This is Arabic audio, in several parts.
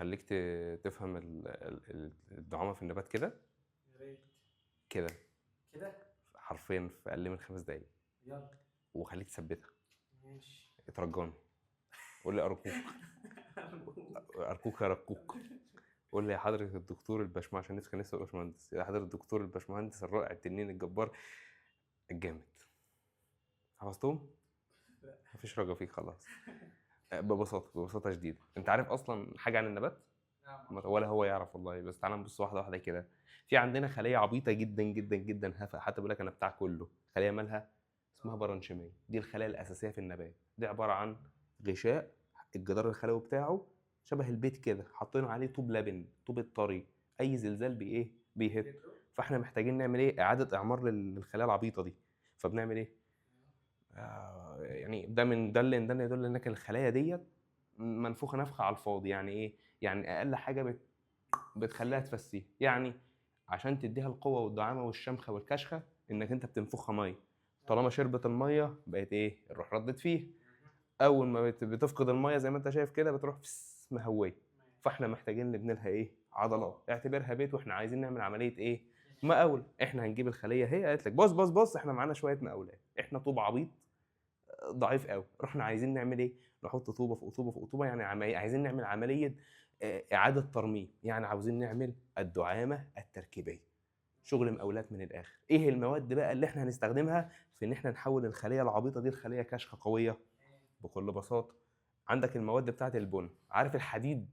هخليك تفهم الدعامة في النبات كده يا ريت كده كده. حرفيا في أقل من 5 دقايق، يلا وخليك تثبتها. ماشي. اترجاني، قول لي أرجوك، أرجوك أرجوك، قول لي يا حضرة الدكتور الباشمهندس، عشان كان لسه باشمهندس، يا حضرة الدكتور الباشمهندس الرائع التنين الجبار الجامد. حفظتهم؟ لا. مفيش رجا فيك خلاص. ببساطة شديدة، أنت عارف أصلا حاجة عن النبات؟ نعم. ولا هو يعرف والله. بس تعالى نبص واحده واحده كده. في عندنا خليه عبيطه جدا جدا جدا هفا، حتى بيقول لك انا بتاع كله. خليه مالها؟ اسمها برانشيميه. دي الخلايا الاساسيه في النبات. دي عباره عن غشاء، الجدار الخلوي بتاعه شبه البيت كده، حاطين عليه طوب لبن، طوب الطري، اي زلزال بايه بيهد. فاحنا محتاجين نعمل ايه؟ اعاده اعمار للخلايا العبيطه دي. فبنعمل ايه؟ يعني ده اللي يدل انك الخلايا ديت منفوخه نفخه على الفاضي. يعني ايه؟ يعني اقل حاجه بتخليها تفسيه. يعني عشان تديها القوه والدعامه والشمخه والكشخه، انك انت بتنفخها ميه. طالما شربت الميه بقت ايه؟ الروح ردت فيه. اول ما بتفقد الميه زي ما انت شايف كده بتروح مهويه. فاحنا محتاجين نبني لها ايه؟ عضلات. اعتبرها بيت، واحنا عايزين نعمل عمليه ايه؟ مقاول. احنا هنجيب الخليه، هي قالت لك بص بص بص احنا معانا شويه مقاولات، احنا طوب عبيط ضعيف قوي. رحنا عايزين نعمل ايه؟ نحط طوبه فوق طوبه فوق طوبه. يعني عايزين نعمل عمليه اعاده ترميم. يعني عاوزين نعمل الدعامه التركيبيه. شغل مقاولات من الاخر. ايه المواد بقى اللي احنا هنستخدمها في ان احنا نحول الخليه العبيطه دي لخليه كاشخه قويه؟ بكل بساطه، عندك المواد بتاعه البن. عارف الحديد؟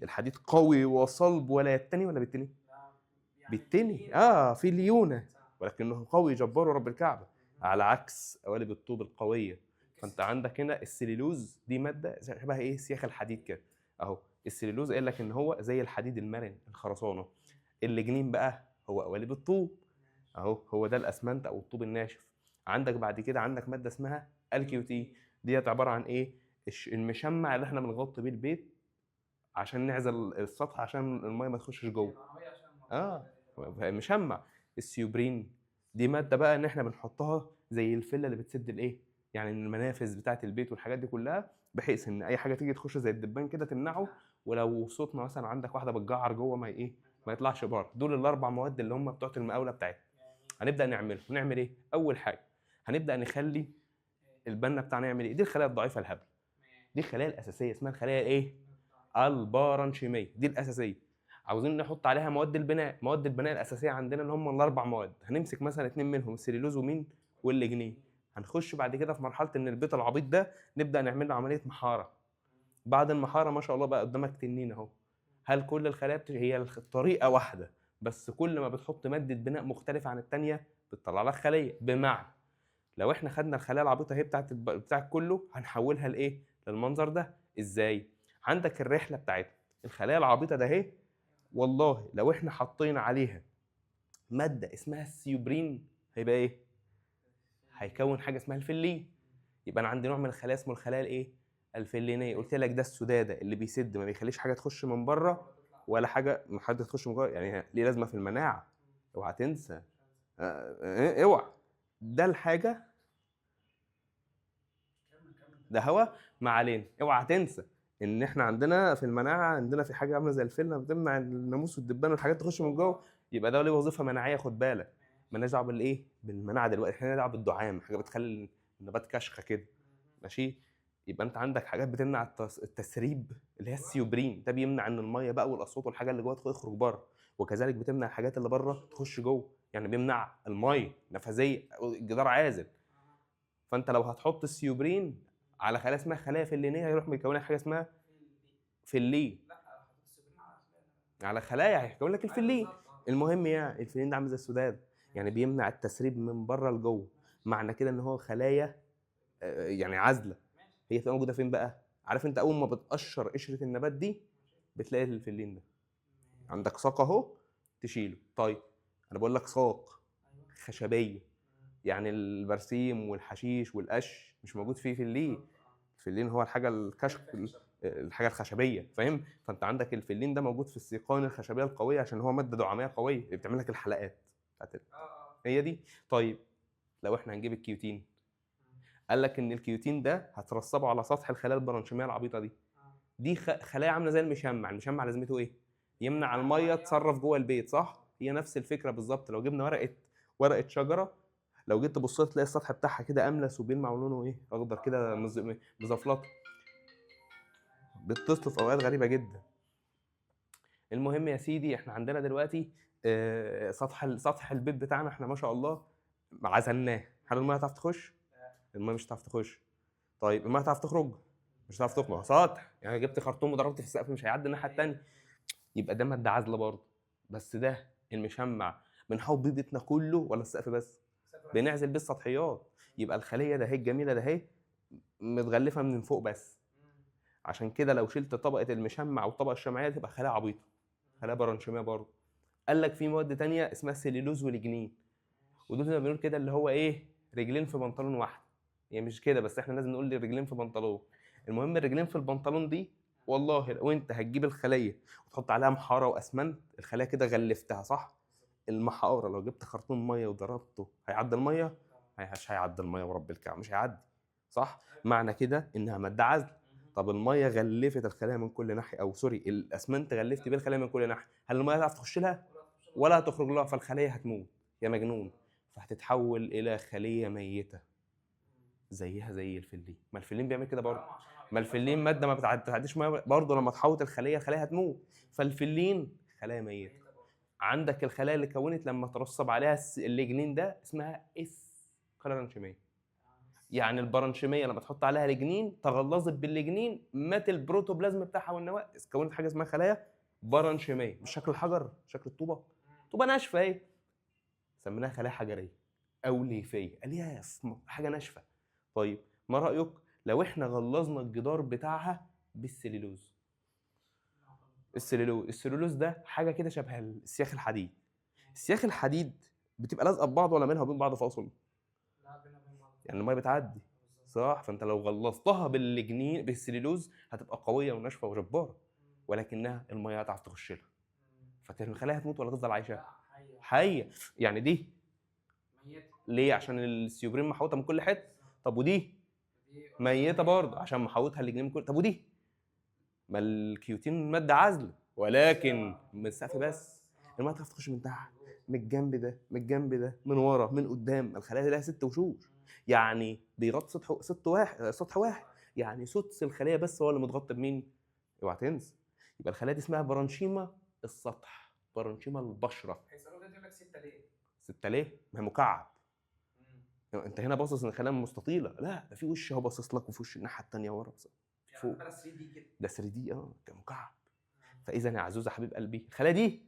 الحديد قوي وصلب ولا يتني ولا بالتني؟ بالتني. في ليونه، ولكنه قوي جبار ورب الكعبه. على عكس قوالب الطوب القويه. فانت عندك هنا السليلوز، دي ماده شبه ايه؟ سياخ الحديد كده اهو. السليلوز قال لك ان هو زي الحديد المرن، الخرسانه. الليجنين بقى هو قوالب الطوب اهو، هو ده الاسمنت او الطوب الناشف. عندك بعد كده عندك ماده اسمها الكيوتي. ديت عباره عن ايه؟ المشمع اللي احنا بنغطي بيه البيت عشان نعزل السطح عشان الميه ما تخشش جوه. مشمع. السيوبرين دي ماده بقى ان احنا بنحطها زي الفله اللي بتسد الايه، يعني المنافذ بتاعه البيت والحاجات دي كلها، بحيث ان اي حاجه تيجي تخش زي الدبان كده تمنعه. ولو صوتنا مثلا عندك واحده بتجعر جوه ما ايه، ما يطلعش بره. دول الاربع مواد اللي هم بتوع المقاوله بتاعتنا. هنبدا نعمله. نعمل ايه؟ اول حاجه هنبدا نخلي البنا بتاعنا يعمل ايه؟ دي الخلايا الضعيفه الهبله. دي الخلايا الاساسيه اسمها الخلايا ايه؟ البارنشيميه. دي الاساسيه. عاوزين نحط عليها مواد البناء. مواد البناء الاساسيه عندنا اللي هم الاربع مواد. هنمسك مثلا 2 منهم، السليلوز ومين؟ والليجنين. هنخش بعد كده في مرحله ان البيت العبيط ده نبدا نعمل له عمليه محاره. بعد المحاره ما شاء الله بقى قدامك تنين اهو. هل كل الخلايا هي الطريقه واحده، بس كل ما بتحط ماده بناء مختلفه عن الثانيه بتطلع لك خليه. بمعنى لو احنا خدنا الخلايا العبيطه هي بتاعت كله، هنحولها لايه؟ للمنظر ده. ازاي؟ عندك الرحله بتاعتنا الخلايا العبيطه ده اهي. والله لو احنا حطينا عليها ماده اسمها السيوبرين هيبقى ايه؟ هيكون حاجه اسمها الفلين. يبقى انا عندي نوع من الخلايا اسمه الخلايا الايه؟ الفلينيه. قلت لك ده السداده اللي بيسد، ما بيخليش حاجه تخش من بره ولا حاجه تخش من جوه. يعني ليه لازمه في المناعه. اوعى تنسى. اوعى. ده الحاجه، ده هوا. ما علينا. اوعى تنسى ان احنا عندنا في المناعه، عندنا في حاجه عامله زي الفيلم بتمنع الناموس والدبان والحاجات تخش من جوه. يبقى ده ليه وظيفه مناعيه. خد بالك، مالناش دعوه بالايه؟ بالمناعه دلوقتي. احنا دعوه بالدعام، حاجه بتخلي النبات كشخه كده. ماشي. يبقى انت عندك حاجات بتمنع التسريب اللي هي السيوبرين. ده بيمنع ان الميه بقى والاصوات والحاجه اللي جوه تخرج بره. وكذلك بتمنع الحاجات اللي بره تخش جوه. يعني بيمنع الميه نفاذيه، الجدار عازل. فانت لو هتحط السيوبرين على خلايا اسمها خلايا فلينيه هيروح مكون لك حاجه اسمها فلين. على خلايا هيكون لك الفلين. المهم يعني الفلين ده عامل زي السداد، يعني بيمنع التسريب من بره لجوه. معنى كده ان هو خلايا يعني عازله. هي بتبقى موجوده فين بقى؟ عارف انت اول ما بتقشر قشره النبات دي بتلاقي الفلين ده. عندك ساق اهو تشيله. طيب انا بقول لك ساق خشبيه، يعني البرسيم والحشيش والقش مش موجود فيه فلين. الفلين هو الحاجه الكشف، الحاجه الخشبيه، فاهم؟ فانت عندك الفلين ده موجود في السيقان الخشبيه القويه عشان هو ماده دعاميه قويه اللي بتعمل لك الحلقات بتاعت هي دي. طيب لو احنا هنجيب الكيوتين، قال لك ان الكيوتين ده هترسبه على سطح الخلايا البرانشيميه العبيطه دي. دي خلايا عامله زي المشمع. المشمع لازمته ايه؟ يمنع الميه تصرف جوه البيت، صح؟ هي نفس الفكره بالظبط. لو جبنا ورقه شجره، لو جيت تبص تلاقي السطح بتاعها كده املس وبيلمع ولونه ايه؟ اخضر كده مزفلط، بتطفي في اوقات غريبه جدا. المهم يا سيدي، احنا عندنا دلوقتي سطح البيت بتاعنا احنا ما شاء الله عزلناه. هل الميه هتعرف تخش؟ الميه مش هتعرف تخش. طيب الميه هتعرف تخرج؟ مش هتعرف تخرج. سطح يعني جبت خرطوم وضربت في السقف مش هيعدي الناحيه الثانيه، يبقى ده ماده عازله برضه. بس ده المشمع بنحوط بيه بيتنا كله ولا السقف بس؟ بنعزل بيه السطحيات. يبقى الخليه ده هي الجميله ده هي متغلفه من فوق بس. عشان كده لو شلت طبقه المشمع والطبقه الشمعيه تبقى خلايا عبيطه، خلايا برانشيميه برضه. قال لك في مواد تانية اسمها السليلوز والجنين، ودول زي ما بنقول كده اللي هو ايه، رجلين في بنطلون واحد. يعني مش كده بس، احنا لازم نقول رجلين في بنطلون. المهم الرجلين في البنطلون دي، والله لو انت هتجيب الخليه وتحط عليها محاره واسمنت، الخليه كده غلفتها صح. المحاره لو جبت خرطوم ميه وضربته هيعدي الميه؟ مش هيعدي الميه ورب الكعبه مش هيعدي، صح؟ معنى كده انها ماده عازله. طب الميه غلفت الخلايا من كل ناحيه، او سوري الاسمنت غلفت بيه الخلايا من كل ناحيه، هل الميه هتعرف تخش لها؟ ولا هتخرج لها، فالخليه هتموت يا مجنون، فهتتحول الى خليه ميته زيها زي الفلين. ما الفلين بيعمل كده برضه. ما الفلين ماده ما بتعديش ميه برضه، لما تحوط الخليه هتموت. فالفلين خلايا ميته. عندك الخلايا اللي كونت لما ترسب عليها الليجنين ده اسمها اسكلرانشيميه. يعني البرانشيميه لما تحط عليها ليجنين تغلظت بالليجنين، مات البروتوبلازم بتاعها والنواه، كونت حاجه اسمها خلايا برانشيميه. مش شكل الحجر، شكل الطوبه، طوبه ناشفه اهي، سميناها خلايا حجريه او ليفيه، الياف، حاجه ناشفه. طيب ما رايك لو احنا غلظنا الجدار بتاعها بالسليلوز؟ السليلوز ده حاجه كده شبه السياخ الحديد. السياخ الحديد بتبقى لازقه ببعض ولا منها وبين بعض فاصل؟ يعني الميه بتعدي، صح؟ فانت لو غلظتها بالسليلوز هتبقى قويه وناشفه وجباره، ولكنها الميه هتعرف تخش لها، فالخلايا هتموت ولا تفضل عايشه؟ حيه. يعني دي ليه؟ عشان السيوبرين محوطه من كل حته. طب ودي ميته برضه عشان محوطها الليجنين من كل. طب ودي ما الكيوتين ماده عازله ولكن من السقف بس، الميه هتعرف تخش من تحت، من الجنب ده، من الجنب ده، من ورا، من قدام. الخلايا لها 6 وشوش، يعني بيغطي سطح واحد، يعني سدس الخليه بس هو اللي متغطى بمين؟ اوعى تنسى. يبقى الخلايا دي اسمها برانشيما السطح، برانشيما البشره. هيسألوك ده يقول لك 6 ليه؟ 6 ليه؟ ما هي مكعب. انت هنا باصص ان الخلايا مستطيله، لا ده في وش اهو باصص لك، وفي وش الناحيه الثانيه ورا فوق. يعني 3 دي كده. ده 3 دي كمكعب. فاذا يا عزوزه حبيب قلبي، الخلايا دي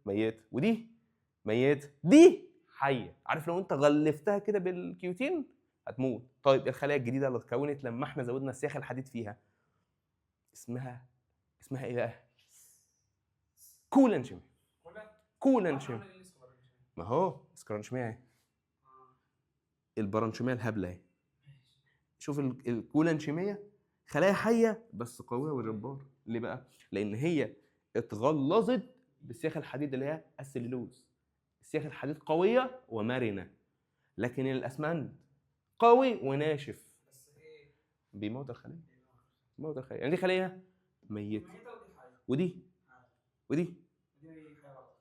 ميته ودي ميته، دي حيه. عارف لو انت غلفتها كده بالكيوتين هتموت. طيب الخلايا الجديده اللي اتكونت لما احنا زودنا السياخ الحديد فيها اسمها ايه بقى؟ كولانشيميا. كولانشيميا. ما هو سكرانشيميا اهي، البرانشيميا الهبله اهي. شوف الكولانشيميا خلايا حيه بس قويه وجباره. ليه بقى؟ لان هي اتغلظت بالسياخ الحديد اللي هي السليلوز. السياخ الحديد قويه ومرنه، لكن الاسمنت قوي وناشف، بس ايه؟ بيموت الخليه. بيموت الخليه. يعني دي خليه ميته، ودي ودي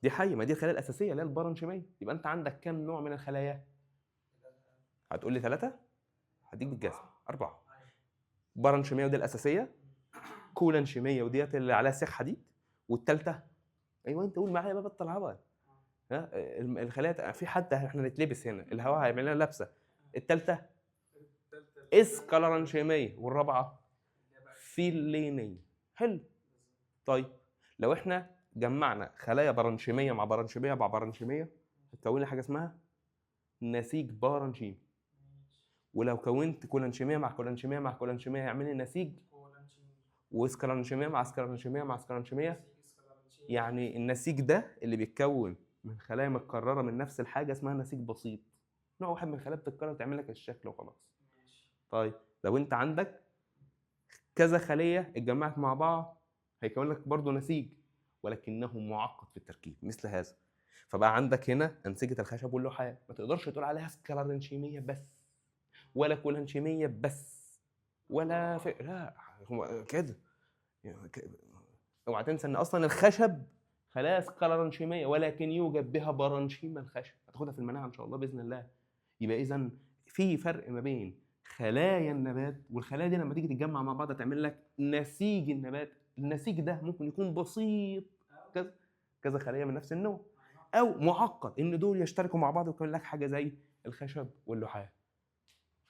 دي حيه. ما دي الخلايا الاساسيه اللي هي البرانشيميه. يبقى انت عندك كم نوع من الخلايا؟ هتقول لي 3؟ هديك بالجزم 4. برانشيميه ودي الاساسيه، كولانشيميه وديت اللي عليها سياخ حديد، والثالثه ايوه انت قول معايا بقى، بطل عبط. ها الخلايا في حد احنا نتلبس هنا الهواء هيعمل لنا لبسه. الثالثه اسكالرانشيميه، والرابعه فيلينيه. حلو. طيب لو احنا جمعنا خلايا برانشيميه مع برانشيميه مع برانشيميه هتكون لي حاجه اسمها نسيج برانشيمي. ولو كونت كولانشيميه مع كولانشيميه مع كولانشيميه هيعمل لي نسيج واسكالرانشيميه مع اسكالرانشيميه مع اسكالرانشيميه. يعني النسيج ده اللي بيتكون من خلايا متكرره من نفس الحاجه اسمها نسيج بسيط. نوع واحد من الخلايا بتتكرر تعمل لك الشكل وخلاص. طيب لو انت عندك كذا خليه اتجمعت مع بعض هيكون لك برضه نسيج، ولكنه معقد في التركيب مثل هذا. فبقى عندك هنا انسجه الخشب واللحاف، ما تقدرش تقول عليها سكالرانشيميه بس ولا كولانشيميه بس ولا لا هو كده. اوعى تنسى ان اصلا الخشب خلايا سكلرنشيميه، ولكن يوجد بها برانشيما الخشب، هتاخدها في المناعه ان شاء الله باذن الله. يبقى اذا في فرق ما بين خلايا النبات، والخلايا دي لما تيجي تتجمع مع بعض تعمل لك نسيج النبات. النسيج ده ممكن يكون بسيط كذا كذا خليه من نفس النوع، او معقد ان دول يشتركوا مع بعض ويكون لك حاجه زي الخشب واللحاف.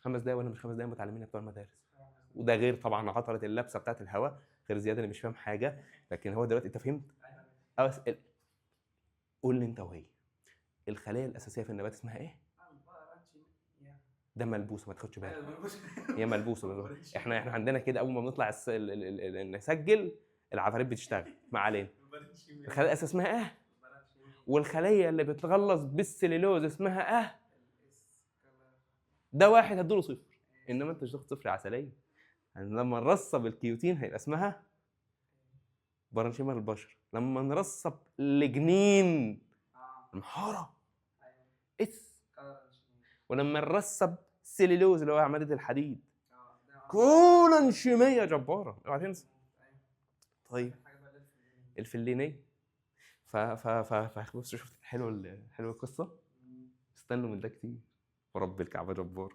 5 دقايق ولا مش 5 دقايق متعلمينها بتوع المدارس. وده غير طبعا عطره اللبسه بتاعت الهواء، غير زياد اللي مش فاهم حاجه. لكن هو دلوقتي انت فهمت. قول لي انت وهي، الخلايا الاساسيه في النبات اسمها ايه؟ ده ملبوسه، ما تاخدش بالك. هي ملبوسه. احنا عندنا كده اول ما بنطلع نسجل العفاريت بتشتغل. ما علينا. الخلايا الاساسيه اسمها ايه؟ والخليه اللي بتغلظ بالسليلوز اسمها ايه؟ ده واحد هديله صفر، انما انت مش هتاخد صفر عسليه. يعني لما نرصب الكيوتين هيبقى اسمها برانشيما البشر. لما نرصب الجنين المحاره اس. ولما نرصب سيليلوز اللي هو عماده الحديد كولانشيميه جباره، اوعى تنسى. طيب الفلينيه. بص شفت حلو القصه. استنوا من ده كتير ورب الكعبه جبار.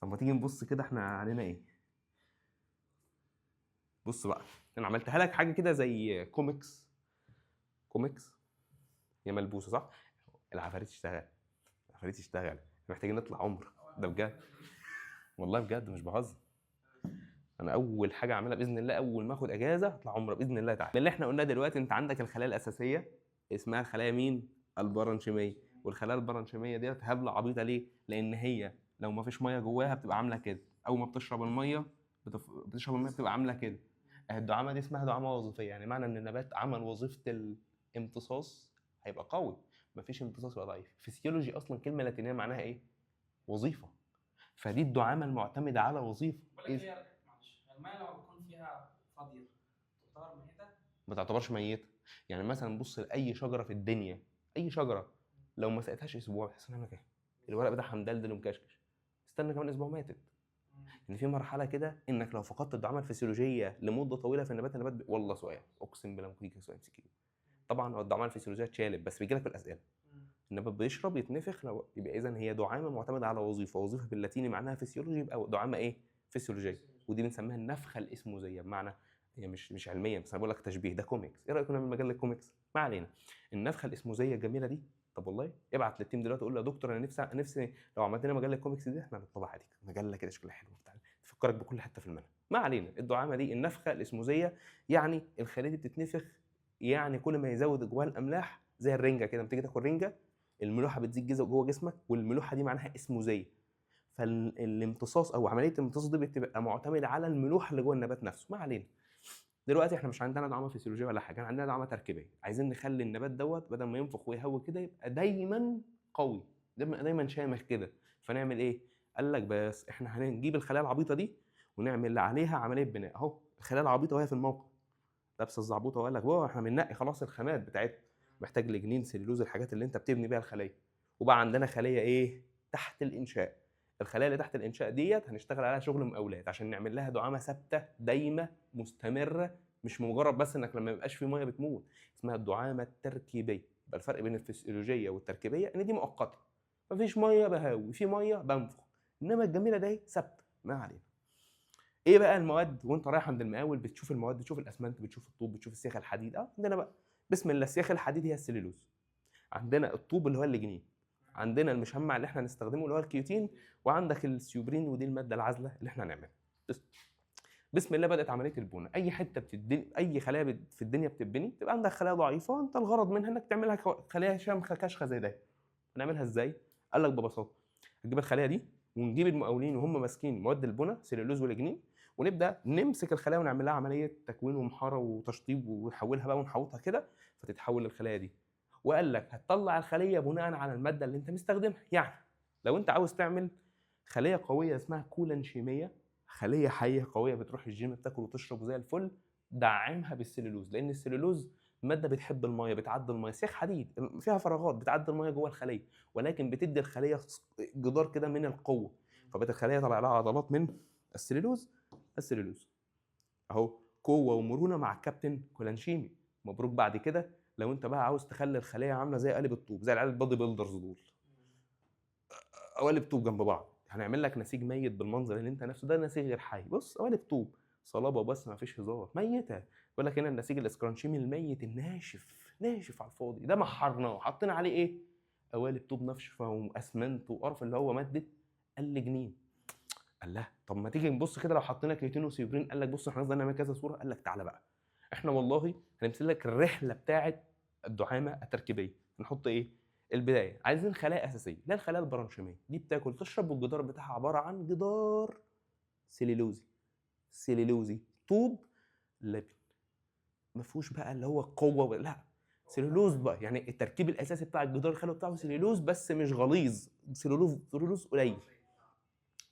طب ما تيجي نبص كده احنا علينا ايه. بص بقى، انا عملتها لك حاجه كده زي كوميكس. هي ملبوسه صح؟ العفاريت اشتغل. محتاجين نطلع عمره، ده بجد والله بجد مش بهزر. انا اول حاجه اعملها باذن الله اول ما اخد اجازه اطلع عمره باذن الله تعالى. اللي احنا قلناه دلوقتي، انت عندك الخلايا الاساسيه اسمها الخلايا مين؟ البرانشيميه. والخلايا البرانشيميه ديت هبله عبيطه ليه؟ لان هي لو ما فيش ميه جواها بتبقى عامله كده، اول ما بتشرب الميه بتبقى عامله كده. الدعامه دي اسمها دعامه وظيفيه، يعني معنى ان النبات عمل وظيفه الامتصاص هيبقى قوي. مفيش امتصاص يبقى ضعيف. فيسيولوجي اصلا كلمه لاتينيه معناها ايه؟ وظيفه. فدي الدعامه المعتمده على وظيفه. الميه لما بتكون فيها فاضيه تعتبر ميته؟ ما تعتبرش ميته. يعني مثلا بص لاي شجره في الدنيا، اي شجره لو ما سقيتهاش اسبوع تحس انها مكان الورق بتاعها مدلدل ومكشكش، استنى كمان اسبوع ماتت. يعني في مرحله كده انك لو فقدت الدعامه الفسيولوجيه لمده طويله في النبات والله سؤال اقسم بالله ممكن يجي سؤال MCQ. طبعا الدعامه الفسيولوجيه اتشالت بس بيجي لك في الاسئله. النبات بيشرب يتنفخ، لو يبقى اذا هي دعامه معتمده على وظيفه باللاتيني معناها فسيولوجي، يبقى دعامه ايه؟ فسيولوجيه. ودي بنسميها النفخه الاسموزيه. بمعنى هي مش علميا بس انا بقول لك تشبيه، ده كوميكس. ايه رايكم نعمل مجله كوميكس؟ ما علينا. النفخه الاسموزيه الجميله دي، طب والله ابعت للتيم دلوقتي قول له يا دكتور انا نفسي لو عملت لنا مجله كوميكس دي احنا هنطبعها عليك مجله كده شكلها حلو وبتاع تفكرك بكل حته في المنهج. ما علينا. الدعامه دي النفخه الاسموزيه، يعني الخليه دي بتتنفخ، يعني كل ما يزود جواها الاملاح زي الرنجه كده. لما تيجي تاكل رنجه الملوحه بتزيد جوه جسمك، والملوحه دي معناها اسموزيه. فالامتصاص او عمليه الامتصاص دي بتبقى معتمده على الملوحه اللي جوه النبات نفسه. ما علينا. دلوقتي احنا مش عندنا دعامه فسيولوجيه ولا حاجه، عندنا دعامه تركيبيه. عايزين نخلي النبات دوت بدل ما ينفخ ويهوي كده يبقى دايما قوي، دايما شامخ كده. فنعمل ايه؟ قال لك بس احنا هنجيب الخلايا العبيطه دي ونعمل عليها عمليه بناء. اهو الخلايا العبيطه وهي في الموقع لابسه الزعبوطه وقال لك بقى احنا بننقي خلاص الخامات بتاعتها، محتاج لجنين سليلوز الحاجات اللي انت بتبني بيها الخليه. وبقى عندنا خليه ايه؟ تحت الانشاء. الخلايا اللي تحت الانشاء ديت هنشتغل عليها شغل مقاولات عشان نعمل لها دعامه ثابته دايمه مستمره، مش مجرد بس انك لما يبقاش في ميه بتموت. اسمها الدعامه التركيبيه. يبقى الفرق بين الفسيولوجيه والتركيبيه ان دي مؤقته، مفيش ميه بهاوي، في ميه بنفخ، انما الجميله دي ثابته. ما علينا. ايه بقى المواد وانت رايح عند المقاول؟ بتشوف المواد، بتشوف الاسمنت، بتشوف الطوب، بتشوف السياخ الحديد. عندنا بقى بسم الله السياخ الحديد هي السليلوز، عندنا الطوب اللي هو الليجنين، عندنا المشمع اللي احنا هنستخدمه اللي هو الكيوتين، وعندك السيوبرين ودي الماده العازله اللي احنا هنعملها. بسم الله بدات عمليه البناء. اي حته اي خلايا في الدنيا بتتبني تبقى عندك خلايا ضعيفه، انت الغرض منها انك تعملها خلايا شامخه كشخه زي ده. هنعملها ازاي؟ قال لك ببساطه هتجيب الخلايا دي ونجيب المقاولين وهم ماسكين مواد البناء سليلوز والجنين، ونبدا نمسك الخلايا ونعمل لها عمليه تكوين ومحاره وتشطيب ونحولها بقى ونحوطها كده فتتحول للخلايا دي. وقال لك هتطلع الخليه بناء على الماده اللي انت مستخدمها. يعني لو انت عاوز تعمل خليه قويه اسمها كولانشيميه، خليه حيه قويه بتروح الجيم بتاكل وتشرب زي الفل، دعمها بالسليلوز. لان السليلوز ماده بتحب الميه، بتعدي الميه، سياخ حديد فيها فراغات بتعدي الميه جوه الخليه، ولكن بتدي الخليه جدار كده من القوه، فبقت الخليه طالع لها عضلات من السليلوز اهو. قوه ومرونه مع الكابتن كولانشيمي. مبروك بعد كده لو انت بقى عاوز تخلي الخليه عامله زي قالب الطوب، زي العيال البادي بيلدرز دول، قوالب طوب جنب بعض، هنعمل لك نسيج ميت بالمنظر اللي انت نفسه ده، نسيج غير حي. بص قوالب طوب صلابه بس ما فيش هزار، ميته. بقول لك هنا النسيج الاسكرانشيمي الميت الناشف، ناشف على الفاضي، ده محرناه وحطينا عليه ايه؟ قوالب طوب ناشفه واسمنت وقرف اللي هو ماده اللجنين. قال له طب ما تيجي نبص كده لو حطينا كيتين وسيبرين. قال لك بص احنا عايزين نعمل كذا صوره. قال لك تعالى بقى احنا والله هنمثل لك الرحله بتاعه الدعامه التركيبيه. نحط ايه؟ البدايه عايزين خلايا اساسيه، لا الخلايا البرانشيميه دي بتاكل تشرب، والجدار بتاعها عباره عن جدار سليلوزي، سليلوزي طوب لبن، ما فيهوش بقى اللي هو القوه، لا سليلوز بقى. يعني التركيب الاساسي بتاع الجدار الخلوي بتاعه سليلوز بس مش غليظ، سليلوز قليل.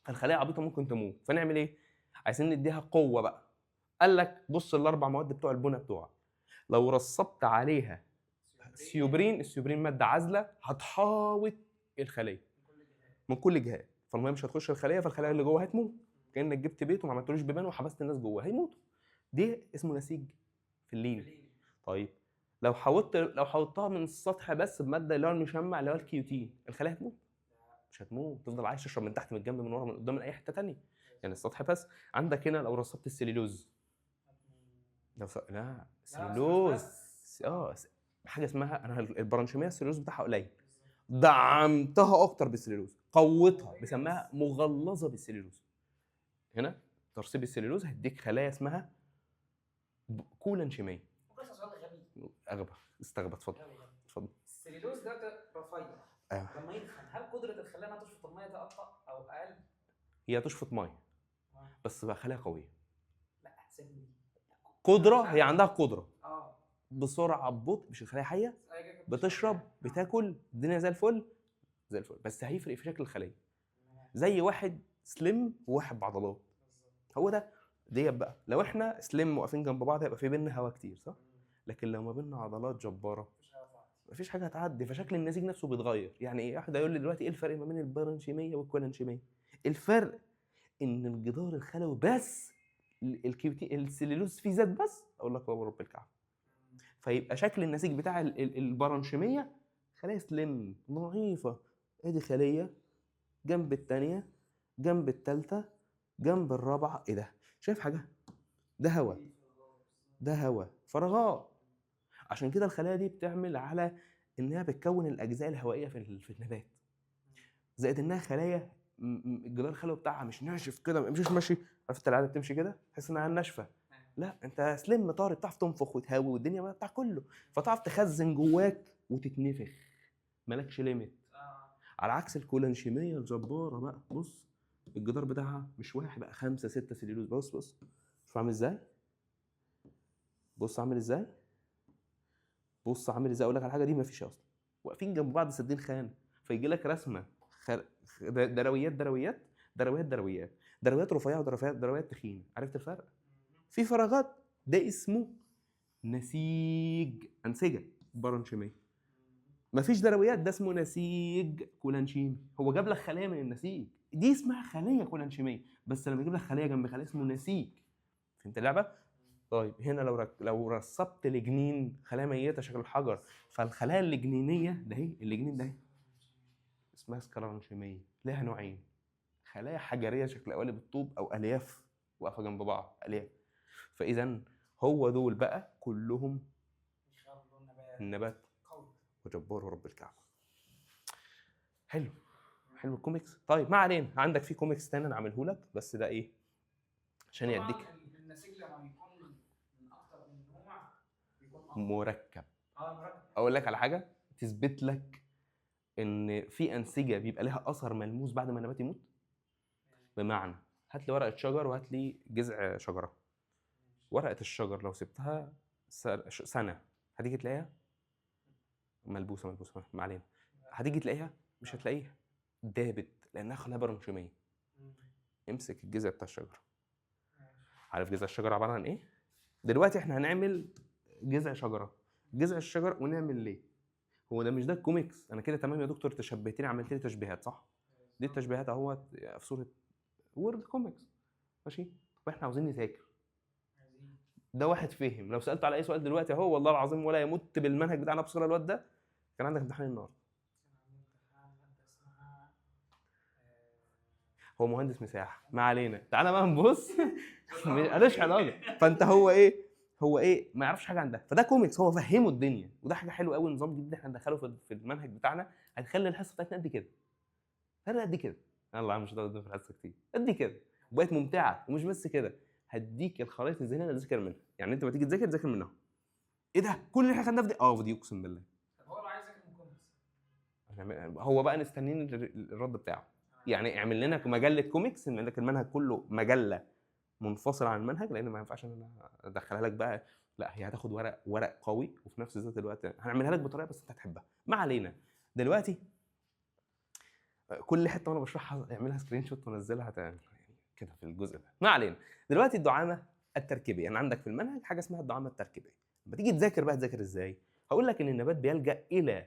فالخلايا عبيطه ممكن تموت. فنعمل ايه؟ عايزين نديها قوه بقى. قال لك بص الاربع مواد بتوع البنى بتوعك، لو رصبت عليها سيوبرين، السيوبرين ماده عازله هتحاوط الخليه من كل جهات، فالميه مش هتخش الخليه، فالخلايا اللي جوه هتموت. كانك جبت بيت وما عملتلوش بيبان وحبست الناس جوه هيموتوا. دي اسمه نسيج في اللين. طيب لو حوطتها من السطح بس بماده اللي هو المشمع اللي هو الكيوتين، الخلايا هتموت؟ مش هتموت، تفضل عايش تشرب من تحت من الجنب من ورا من قدام من اي حته ثانيه. يعني السطح بس. عندك هنا لو رصبت السليلوز، لا سليلوز حاجه اسمها، انا البرانشيميه السليلوز بتاعها قليل، دعمتها اكتر بالسليلوز، قوتها بسميها مغلظه بالسليلوز. هنا ترسيب السليلوز هيديك خلايا اسمها كولانشيميه. ممكن سؤال غبي؟ اغبى استغبى، اتفضل اتفضل. السليلوز ده رفيع، ايوه لما يتخن هل قدره الخلايا انها تشفط الميه ده ابطا او اقل؟ هي تشفط ميه بس بقى خلايا قويه. لا سيبني. قدره، هي عندها قدره اه بسرعه ببطء، مش الخلايا حيه بتشرب بتاكل الدنيا زي الفل، زي الفل، بس هيفرق في شكل الخليه. زي واحد سليم وواحد بعضلات، هو ده. ديت بقى لو احنا سليم واقفين جنب بعض هيبقى في بيننا هوا كتير صح؟ لكن لو ما بيننا عضلات جباره مفيش حاجه هتعدي، فشكل النسيج نفسه بيتغير. يعني ايه؟ واحد هيقول لي دلوقتي ايه الفرق ما بين البرانشيميه والكولانشيميه؟ الفرق ان الجدار الخلوي بس السليلوز فيه زاد بس، اقول لك هو رب الكعبه. فيبقى شكل النسيج بتاع البرانشيميه خلايا سليم ضعيفه، ادي خليه جنب الثانيه جنب الثالثه جنب الرابعه. ايه ده؟ شايف حاجه؟ ده هوا، ده هوا، فراغات. عشان كده الخلايا دي بتعمل على انها بتكون الاجزاء الهوائيه في النبات، زائد انها خلايا الجدار الخلوي بتاعها مش ناشف كده، مش ماشي. عرفت العاده بتمشي كده تحس انها ناشفه؟ لا انت سليم طاري، بتعرف تنفخ وتهوي والدنيا بتاع كله، فتعرف تخزن جواك وتتنفخ، مالكش ليميت. على عكس الكولانشيميه الجباره بقى، بص الجدار بتاعها مش واحد بقى 5 6 سليلوز. بص شوف عامل ازاي، بص عامل ازاي، بص عامل ازاي. اقول لك على حاجه، دي مفيش اصلا، واقفين جنب بعض سدين خان، فيجي لك رسمه درويات درويات درويات درويات، درويات رفيعه ودرويات تخينه. عرفت الفرق؟ في فراغات، ده اسمه نسيج انسجه برانشيميه. مفيش درويات، ده اسمه نسيج كولانشيمي. هو جاب لك خلايا من النسيج، دي اسمها خليه كولانشيميه، بس لما يجيب لك خليه جنب خليه اسمه نسيج. فهمت اللعبه؟ طيب هنا لو رصبت لجنين خلايا ميته شكل الحجر، فالخلايا اللجنينيه ده هي اللجنين ده اسمها سكرانشيميه. لها نوعين، خلايا حجريه شكل قوالب الطوب او الياف واقفه جنب بعض الياف. فاذا هو دول بقى كلهم النبات وجبار ورب الكعبه. حلو حلو الكوميكس. طيب ما علينا، عندك في كوميكس تاني انا عامله لك، بس ده ايه عشان يديك النسيج لما بيكون من اكتر من نوع بيكون مركب. مركب. اقول لك على حاجه تثبت لك ان في انسجه بيبقى لها اثر ملموس بعد ما النبات يموت. بمعنى هات لي ورقه شجر وهات لي جذع شجره. ورقه الشجر لو سبتها سنه هتيجي تلاقيها ملبوسه ما علينا، هتيجي تلاقيها مش هتلاقيها، دابت لانها خلايا برانشيميه. امسك الجذع بتاع الشجره. عارف جذع الشجره عباره عن ايه؟ دلوقتي احنا هنعمل جذع شجره، جذع الشجر ونعمل ليه؟ هو ده مش ده الكوميكس؟ انا كده تمام يا دكتور، تشبهتني، عملت لي تشبيهات صح؟ دي التشبيهات اهوت في صوره وورد كوميكس. ماشي؟ طب احنا عاوزين نذاكر، ده واحد فهم. لو سالته على اي سؤال دلوقتي اهو والله العظيم ولا يمت بالمنهج بتاعنا بصوره الواد ده كان عندك امتحان النهارده. هو مهندس مساحه، ما علينا، تعالى بقى نبص. مالوش علاقه. فانت هو ايه؟ هو ايه؟ ما يعرفش حاجه عن ده، فده كوميكس هو فهمه الدنيا، وده حاجه حلوه قوي. نظام جديد احنا هندخله في المنهج بتاعنا، هنخلي الحصه بتاعتنا قد كده، فرق قد كده. يلا يا عم مش هتقعد في الحصه كتير، قد كده، وبقت ممتعه. ومش بس كده، هديك الخرائط الذهنيه اللي تذاكر منها. يعني انت لما تيجي تذاكر ذاكر منها. ايه ده؟ كل اللي احنا خدناه في دي؟ اه في دي اقسم بالله. طب هو لو عايز يذاكر من كوميكس؟ هو بقى مستنيين الرد بتاعه. يعني اعمل لنا مجله كوميكس، ان لك المنهج كله مجله منفصله عن المنهج، لان ما ينفعش ان انا ادخلها لك بقى. لا، هي هتاخد ورق قوي، وفي نفس ذات الوقت هنعملها لك بطريقه بس انت هتحبها. ما علينا. دلوقتي كل حته وانا بشرحها اعملها سكرين شوت ونزلها يعني كده في الجزء ده. ما علينا. دلوقتي الدعامه التركيبيه، يعني عندك في المنهج حاجه اسمها الدعامه التركيبيه. لما تيجي تذاكر بقى تذاكر ازاي؟ هقول لك ان النبات بيلجا الى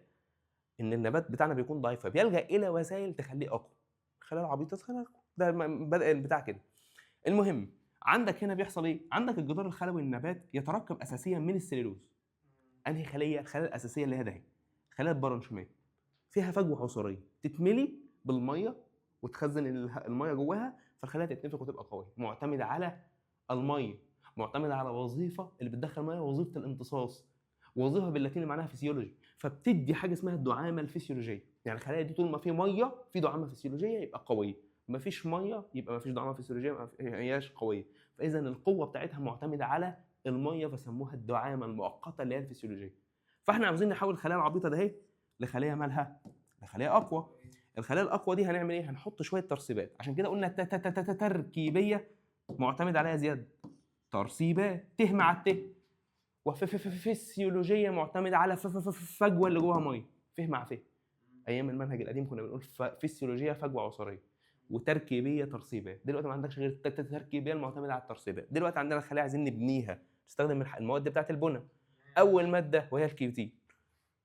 ان النبات بتاعنا بيكون ضعيف، فبيلجا الى وسائل تخليه اقوى. خلايا العبيطه تخليها اقوى، ده بدا البتاع كده. المهم، عندك هنا بيحصل ايه؟ عندك الجدار الخلوي النبات يتركب اساسيا من السليلوز. انهي خليه؟ الخلايا الاساسيه اللي هي ده، الخلايا البرانشيميه. فيها فجوه عنصريه تتملي بالميه وتخزن الميه جواها، فالخلايا تتنفخ وتبقى قويه، معتمده على الميه، معتمده على وظيفه اللي بتدخل ميه، وظيفه الامتصاص، وظيفه باللاتيني معناها فسيولوجي. فبتدي حاجه اسمها الدعامه الفسيولوجيه. يعني الخلايا دي طول ما في ميه في دعامه فسيولوجيه يبقى قويه، ما فيش ميه يبقى ما فيش دعامه فسيولوجيه، ما هياش قويه. فاذا القوه بتاعتها معتمده على الميه، فسموها الدعامه المؤقته اللي هي الفسيولوجيه. فاحنا عاوزين نحول الخلايا العبيطه ده اهي لخليه مالها؟ لخليه اقوى. الخلايا الاقوى دي هنعمل ايه؟ هنحط شويه ترسيبات. عشان كده قلنا تركيبيه معتمد عليها زياده، ترسيبات ت مع الت، وفسيولوجيه معتمده على فجوه اللي جواها ميه، ف مع ف. ايام المنهج القديم كنا بنقول فسيولوجيه فجوه عصاريه، وتركيبيه ترسيبات. دلوقتي ما عندكش غير التركيبيه المعتمده على الترسيبات. دلوقتي عندنا الخلايا عايزين نبنيها، نستخدم المواد بتاعت البناء. اول ماده وهي الكيوتين،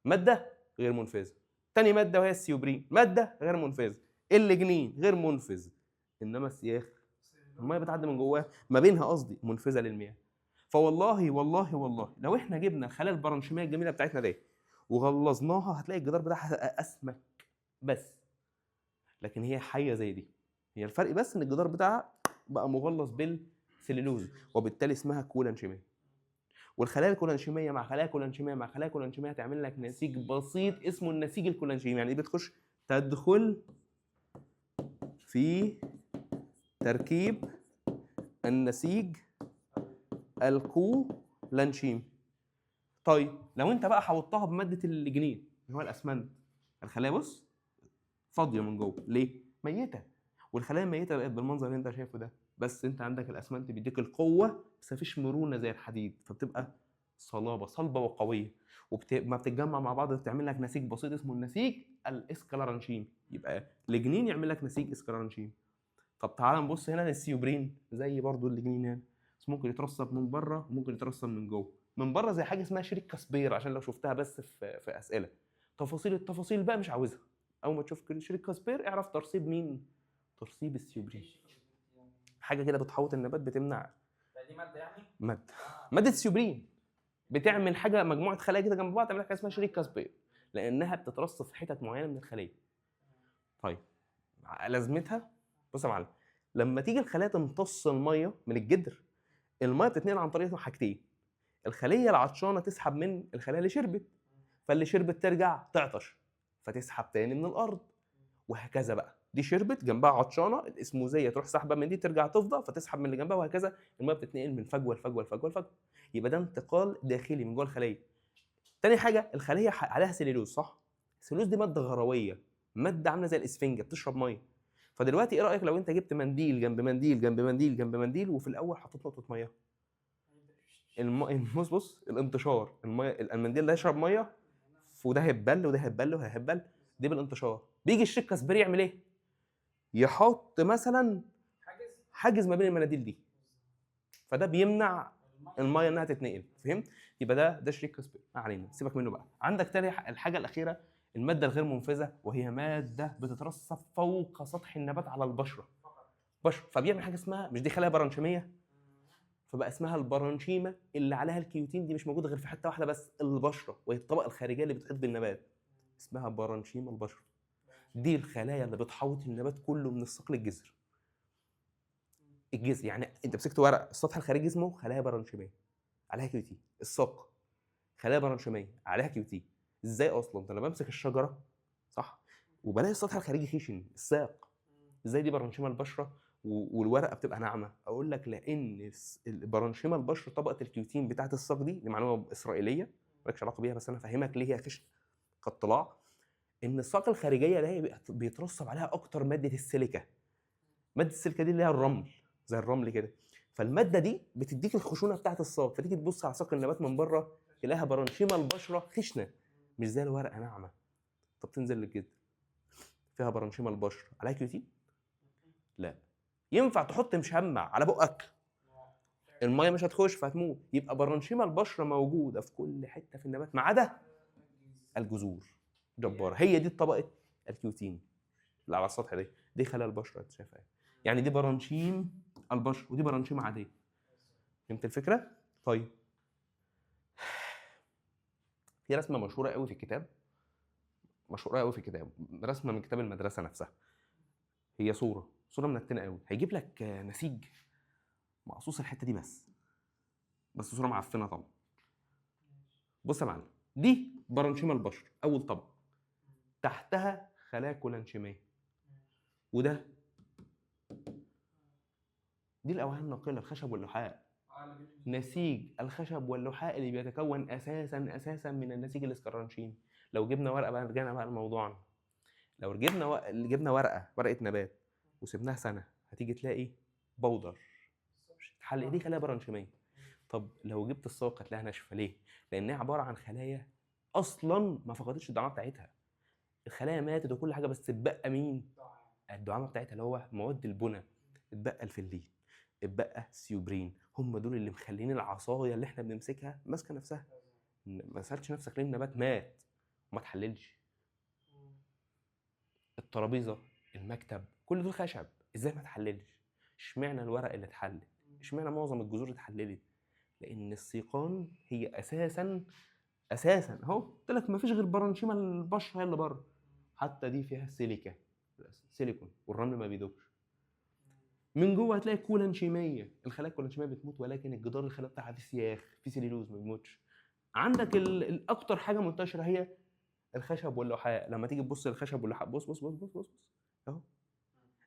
ماده غير منفذه. تاني ماده وهي السيوبرين، ماده غير منفذه. الليجنين غير منفذ، انما السياخ الميه بتعدي من جواه، ما بينها قصدي منفذه للمياه. فوالله والله والله لو احنا جبنا الخلايا البرانشيميه الجميله بتاعتنا دي وغلظناها، هتلاقي الجدار بتاعها اسمك بس، لكن هي حيه زي دي. هي الفرق بس ان الجدار بتاعها بقى مغلظ بالسليلوز، وبالتالي اسمها كولانشيميه. والخلايا الكولانشيميه مع خلايا كولانشيميه مع خلايا كولانشيميه تعمل لك نسيج بسيط اسمه النسيج الكولانشيمي. يعني ايه؟ تدخل في تركيب النسيج الكولانشيمي. طيب لو انت بقى حوطتها بماده الليجنين اللي هو الاسمنت، الخلايا بص فاضيه من جوه، ليه؟ ميته. والخلايا الميته بقت بالمنظر اللي انت شايفه ده، بس انت عندك الاسمنت بيديك القوه بس مفيش مرونه زي الحديد، فبتبقى صلبه وقويه، وما بتتجمع مع بعض تعمل لك نسيج بسيط اسمه النسيج الاسكلارنشيم. يبقى لجنين يعمل لك نسيج اسكلارنشيم. طب تعال نبص هنا للسيوبرين، زي برضو اللجنين هنا، بس ممكن يترسب من بره وممكن يترسب من جوه. من بره زي حاجه اسمها شريك كاسبير، عشان لو شفتها بس في اسئله. التفاصيل بقى مش عاوزها. اول ما تشوف شريك كاسبير اعرف ترسيب مين؟ ترسيب السيوبرين. حاجه كده بتحوط النبات بتمنع. دي ماده يعني؟ ماده السيوبرين بتعمل حاجه، مجموعه خلايا كده جنب بعض تعمل حاجه اسمها شريك كاسبير، لانها بتترسب في حتت معينه من الخليه. طيب لازمتها بص يا معلم، لما تيجي الخلايا تمتص الميه من الجدر، الميه بتتنقل عن طريق حاجتين. الخليه العطشانه تسحب من الخليه اللي شربت، فاللي شربت ترجع تعطش فتسحب تاني من الارض، وهكذا بقى. دي شربت جنبها عطشانه، الاسموزيه تروح سحبه من دي ترجع تفضى فتسحب من اللي جنبها، وهكذا. الميه بتتنقل من فجوه لفجوه لفجوه لفجوه. يبقى ده انتقال داخلي من جوه الخليه. تاني حاجه، الخليه عليها سليلوز صح؟ السليلوز دي ماده غرويه، ماده عامله زي الاسفنجه بتشرب ميه. فدلوقتي ايه رايك لو انت جبت منديل جنب منديل جنب منديل جنب منديل، وفي الاول حطيت نقطه ميه؟ بص الانتشار، الميه المنديل ده يشرب ميه، وده هيتبل وده هيتبل وهيتبل، دي بالانتشار. بيجي الشيك كاسبير يعمل ايه؟ يحط مثلا حاجز ما بين المناديل دي، فده بيمنع الميه انها تتنقل. فهمت؟ يبقى ده شريك كاسبير. ما علينا، سيبك منه بقى. عندك تاني الحاجه الاخيره، الماده الغير منفذه، وهي ماده بتترسب فوق سطح النبات على البشره. فبيعمل حاجه اسمها، مش دي خلايا برانشيميه؟ فبقى اسمها البرانشيما اللي عليها الكيوتين. دي مش موجوده غير في حته واحده بس، البشره، وهي الطبقه الخارجيه اللي بتحيط بالنبات، اسمها برانشيما البشره. دي الخلايا اللي بتحوط النبات كله من الساق للجذر. الجذر يعني انت مسكت ورق، السطح الخارجي اسمه خلايا برانشيميه عليها كيوتين، الساق خلايا برانشيميه عليها كيوتين. ازاي اصلا؟ ده انا بمسك الشجره صح وبلاقي السطح الخارجي خشن، الساق. ازاي دي برانشيما البشره والورقه بتبقى ناعمه؟ اقول لك لان البرانشيما البشره طبقه الكيوتين بتاعت الساق دي معلومه اسرائيليه مالكش علاقه بيها، بس انا فاهمك ليه هي خشن كالطلاع. ان الساق الخارجيه ده بيترسب عليها اكتر ماده السيليكا. ماده السيليكا دي اللي هي الرمل، زي الرمل كده. فالماده دي بتديك الخشونه بتاعت الساق، فتيجي تبص على ساق النبات من بره تلاقيها برانشيما البشره خشنه، مش زي الورقه ناعمه. طب تنزل للجذر فيها برانشيما البشره عليها كيوتين؟ لا. ينفع تحط مشمع على بقك؟ الميه مش هتخش فهتموت. يبقى برانشيما البشره موجوده في كل حته في النبات ما عدا الجذور. جباره. هي دي طبقه الكيوتين اللي على السطح دي خلايا البشره انت شايفها. يعني دي برانشيم البشره ودي برانشيم عاديه. فهمت الفكره؟ طيب في رسمه مشهوره قوي في الكتاب، مشهوره قوي في الكتاب، رسمه من كتاب المدرسه نفسها. هي صوره منتنه قوي، هيجيب لك نسيج مقصوص الحته دي بس صوره معفنه طبعا. بص يا معلم، دي برانشيما البشر اول طبقه، تحتها خلايا كولانشيميه، وده دي الاوعيه الناقله، الخشب واللحاء. نسيج الخشب واللحاء اللي بيتكون اساسا من النسيج الاسكرانشيمي. لو جبنا ورقه بقى، رجعنا بقى لموضوعنا، لو جبنا ورقه نبات وسبناها سنه هتيجي تلاقي بودر تحل، دي خلايا برانشيميه. طب لو جبت الساق هتلاقيها ناشفه. ليه؟ لانها عباره عن خلايا اصلا ما فقدتش الدعامه بتاعتها. الخلايا ماتت وكل حاجه، بس اتبقى مين؟ الدعامه بتاعتها اللي هو مواد البناء. اتبقى الفلين، اتبقى السيوبرين. هم دول اللي مخلين العصايه اللي احنا بنمسكها ماسكه نفسها. ما سالتش نفسك ليه النبات مات وما اتحللش؟ الترابيزه، المكتب، كل دول خشب، ازاي ما اتحللش؟ اشمعنى الورق اللي اتحلل؟ اشمعنى معظم الجذور اتحللت؟ لان السيقان هي اساسا اهو قلت لك ما فيش غير برانشيما البشره هي اللي بره، حتى دي فيها سيليكون والرمل ما بيدوبش. من جوه هتلاقي كولانشيميه، الخلايا الكولانشيميه بتموت ولكن الجدار الخلايا بتاعها فيه سياخ، فيه سيلولوز ما بيموتش. عندك الاكتر حاجه منتشره هي الخشب واللحاء. لما تيجي تبص للخشب واللحاء، بص بص بص بص بص اهو،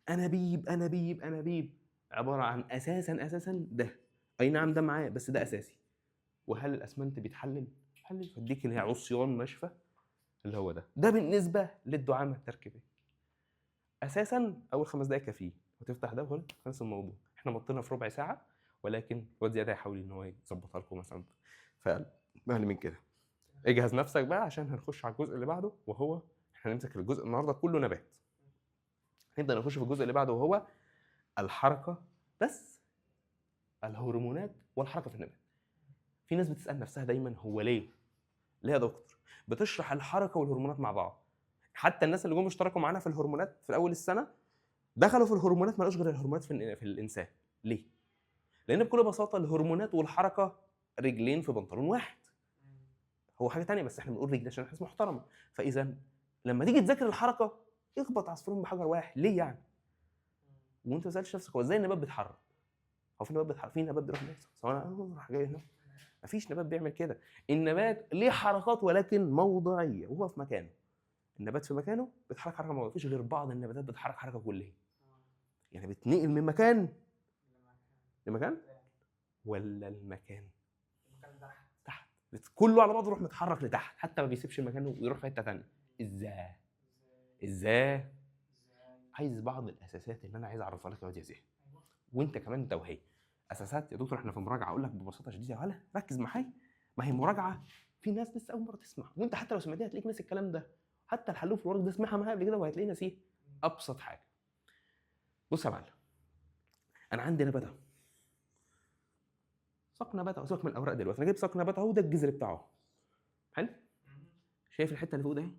انابيب عباره عن اساسا ده. اي نعم ده معاه بس ده اساسي. وهل الاسمنت بيتحلل؟ حلل، فاديك اللي هي عصيان ناشفه اللي هو ده بالنسبه للدعامه التركيبيه. اساسا اول 5 دقائق كافيين، وتفتح ده وخلاص خلص الموضوع. احنا مطينا في ربع ساعه، ولكن الواد زياد هيحاول ان هو يظبطها لكم مثلا فاقل من كده. اجهز نفسك بقى عشان هنخش على الجزء اللي بعده، وهو احنا هنمسك الجزء النهارده كله نبات. نبدا نخش في الجزء اللي بعده وهو الحركه، بس الهرمونات والحركه في النبات. في ناس بتسال نفسها دايما هو ليه يا دكتور بتشرح الحركه والهرمونات مع بعض؟ حتى الناس اللي جم اشتركوا معانا في الهرمونات في اول السنه دخلوا في الهرمونات ما لقوش غير الهرمونات في الانسان. ليه؟ لان بكل بساطه الهرمونات والحركه رجلين في بنطلون واحد. هو حاجه تانية بس احنا بنقول رجل عشان نحس محترمه. فاذا لما تيجي تذاكر الحركه اخبط عصفورين بحجر واحد. ليه يعني؟ وانت ما سالتش نفسك هو ازاي النبات بيتحرك؟ هو في نبات بيتحرك؟ في نبات بيروح نفسه سواء راح جاي هنا؟ مفيش نبات بيعمل كده. النبات ليه حركات ولكن موضعيه، وهو في مكانه. النبات في مكانه بيتحرك حركه موضعيه. مفيش غير بعض النباتات بتتحرك حركه كليه، يعني بتنقل من مكان لمكان، ولا المكان تحت كله على بعضه يروح متحرك لتحت، حتى ما بيسيبش المكان ويروح في حته ثانيه. ازاي؟ عايز بعض الاساسات اللي انا عايز اعرفها لك يا واد يا زين، وانت كمان انت وهي. اساسات يا دكتور احنا في مراجعه، اقول لك ببساطه شديده يا ولا ركز معايا، ما هي مراجعه في ناس لسه اول مره تسمع، وانت حتى لو سمعتها هتلاقيك ناسي الكلام ده. حتى الحلوف في الورق ده سمعها معايا قبل كده وهتلاقيه ناسيه. ابسط حاجه، بص يا معلم، انا عندي نبات اهو، ساق نبات اهو، سيبك من الاوراق دلوقتي، انا جايب ساق نبات اهو، ده الجذر بتاعه. حلو؟ شايف الحته اللي فوق ده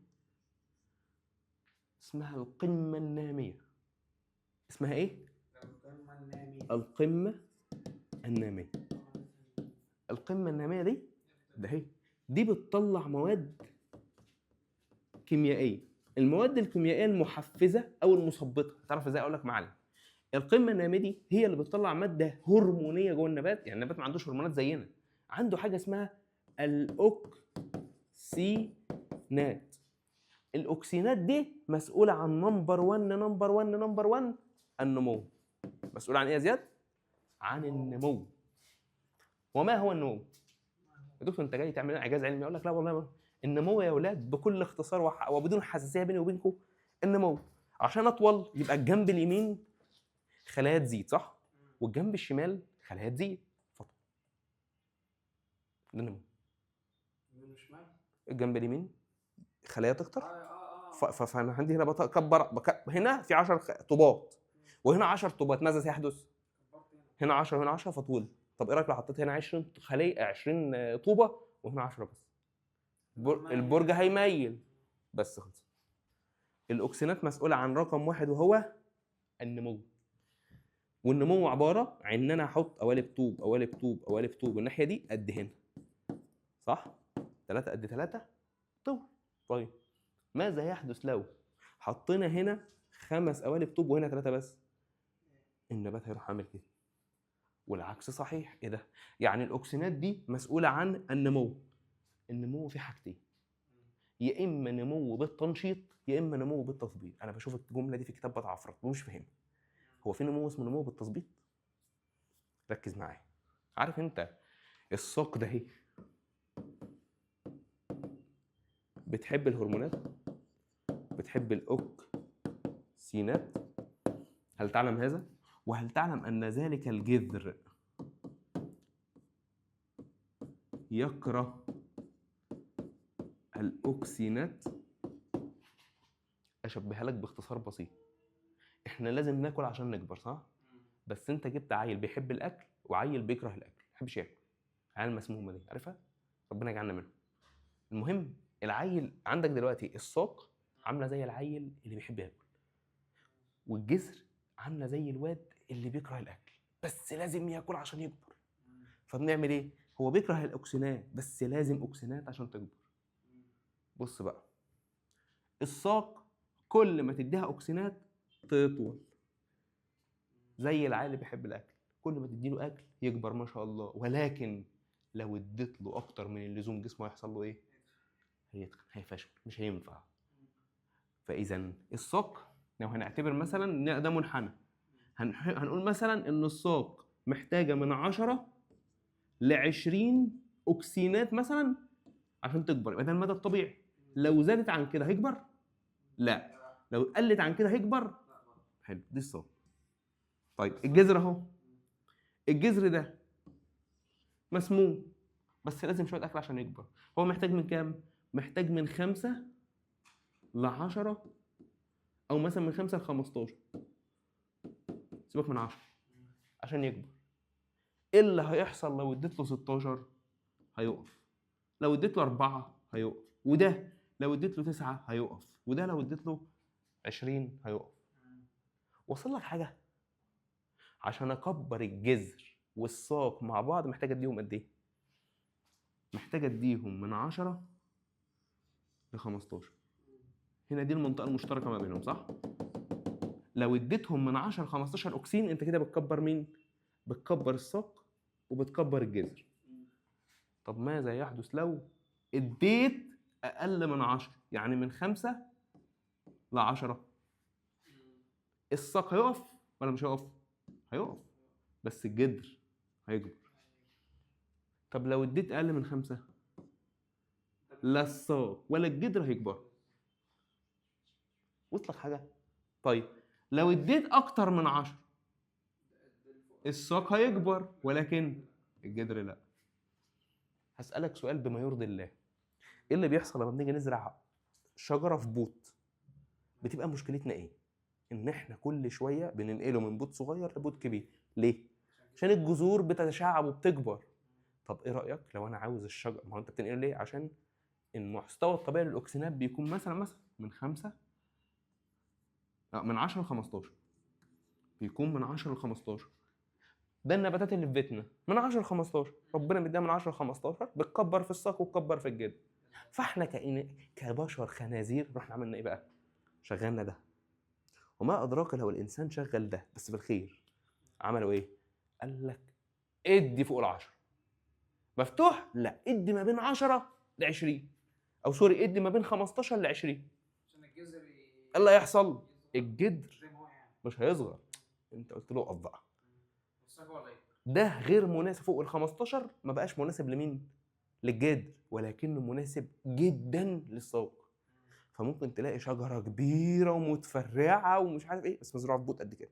اسمها القمه الناميه. اسمها ايه؟ القمه الناميه. القمه الناميه دي ده هي دي بتطلع مواد كيميائيه. المواد الكيميائيه المحفزه او المثبطه، تعرف ازاي؟ اقول لك معلم. القمه الناميه دي هي اللي بتطلع ماده هرمونيه جوه النبات. يعني النبات ما عندوش هرمونات زينا، عنده حاجه اسمها الاوكسينات. الاوكسينات دي مسؤوله عن نمبر 1 نمبر 1 نمبر 1 النمو. مسؤول عن ايه يا زياد؟ عن النمو. وما هو النمو؟ يا دكتور انت جاي تعمل اعجاز علمي؟ اقول لك لا والله. النمو يا اولاد بكل اختصار وبدون حساسيه بيني وبينكم، النمو عشان اطول يبقى الجنب اليمين خلايا تزيد، صح؟ والجنب الشمال خلايا تزيد. فطول ده النمو. الجنب اليمين خلايا تكتر. فانا عندي هنا بكبر هنا في 10 طوبات وهنا 10 طوبات، ماذا سيحدث؟ هنا 10 وهنا 10 فطول. طب ايه رايك لو حطيت هنا 20 خليه 20 طوبه وهنا 10 بس؟ البرج هيميل. بس خلص. الاوكسينات مسؤوله عن رقم واحد وهو النمو. والنمو عباره عن ان انا احط قوالب طوب قوالب طوب قوالب طوب الناحيه دي قد هنا، صح؟ 3 قد 3 طول. طيب ماذا يحدث لو حطينا هنا 5 قوالب طوب وهنا 3 بس؟ النبات هيروح عامل كده. والعكس صحيح. ايه ده؟ يعني الاوكسينات دي مسؤوله عن النمو. النمو في حاجتين، يا اما نمو بالتنشيط يا اما نمو بالتثبيط. انا بشوف الجمله دي في كتاب بتعفرت مش فاهم. هو في نمو اسمه نمو بالتثبيط؟ ركز معايا. عارف انت الساق ده اهي بتحب الهرمونات، بتحب الاوكسينات. هل تعلم هذا؟ وهل تعلم ان ذلك الجذر يكره الاوكسينات؟ اشبهها لك باختصار بسيط. احنا لازم ناكل عشان نكبر، صح؟ بس انت جبت عيل بيحب الاكل وعيل بيكره الاكل، ما بيحبش ياكل. عيال المسمومه دي عارفها؟ ربنا يجعلنا منهم. المهم العيل عندك دلوقتي الساق عامله زي العيل اللي بيحب ياكل، والجذر عامله زي الواد اللي بيكره الاكل بس لازم ياكل عشان يكبر. فبنعمل ايه؟ هو بيكره الاوكسينات بس لازم اوكسينات عشان تكبر. بص بقى، الساق كل ما تديها اوكسينات تطول، زي العيل اللي بيحب الاكل كل ما تديله اكل يكبر ما شاء الله. ولكن لو اديت له اكتر من اللزوم جسمه هيحصل له ايه؟ هيتخن، هيفشل، مش هينفع. فاذا الساق لو هنعتبر مثلا ان ده منحنى، هنقول مثلا ان الساق محتاجه من 10 ل 20 اوكسينات مثلا عشان تكبر، يبقى ده المدى الطبيعي. لو زادت عن كده هيكبر؟ لا. لو قلت عن كده هيكبر؟ حلو، دي الساق. طيب الجذر اهو، الجذر ده مسموم بس لازم شويه اكل عشان يكبر. هو محتاج من كام؟ محتاج من 5 ل 10 او مثلا من 5 ل 15، سيبك من 10 عشان يكبر. ايه اللي هيحصل لو اديت له 16؟ هيقف. لو اديت له 4 هيقف. وده لو اديت له 9 هيقف. وده لو اديت له 20 هيقف. وصل لك حاجه؟ عشان اكبر الجذر والساق مع بعض محتاج اديهم قد ايه؟ محتاج اديهم من 10 ل 15. هنا دي المنطقه المشتركه ما بينهم، صح؟ لو اديتهم من 10 ل 15 اكسين انت كده بتكبر مين؟ بتكبر الساق وبتكبر الجذر. طب ماذا يحدث لو اديت اقل من 10؟ يعني من 5 ل 10. الساق هيقف ولا مش هيقف؟ هيقف بس الجذر هيكبر. طب لو اديت اقل من 5، لا الساق ولا الجذر هيكبر. وصلك حاجه؟ طيب لو اديت اكتر من 10 الساق هيكبر ولكن الجذر لا. هسألك سؤال بما يرضي الله. ايه اللي بيحصل لما بنيجي نزرع شجره في بوت؟ بتبقى مشكلتنا ايه؟ ان احنا كل شويه بننقله من بوت صغير لبوت كبير. ليه؟ عشان الجذور بتتشعب وبتكبر. طب ايه رايك لو انا عاوز الشجره، ما هو انت بتنقله ليه؟ عشان المستوى الطبيعي للاكسجينات بيكون مثلا من 5 من 10 ل 15، بيكون من 10 ل 15. ده النباتات اللي في بيتنا من 10 ل 15 ربنا مديها من 10 ل 15 بتكبر في الساق وتكبر في الجلد. فاحنا كبشر خنازير رحنا عملنا ايه بقى؟ شغلنا ده. وما ادراك لو الانسان شغل ده بس بالخير. عملوا ايه؟ قال لك ادي فوق ال10. مفتوح؟ لا، ادي ما بين 10 ل 20، او سوري ادي ما بين 15 ل 20. عشان الجذر ايه اللي هيحصل؟ الجدر زي ما هو يعني. مش هيصغر. انت قلت له اقف بقى. والساق ولا ايه؟ ده غير مناسب فوق ال 15 ما بقاش مناسب لمين؟ للجدر، ولكنه مناسب جدا للساق. فممكن تلاقي شجره كبيره ومتفرعه ومش عارف ايه بس مزروعه في بوت قد كده.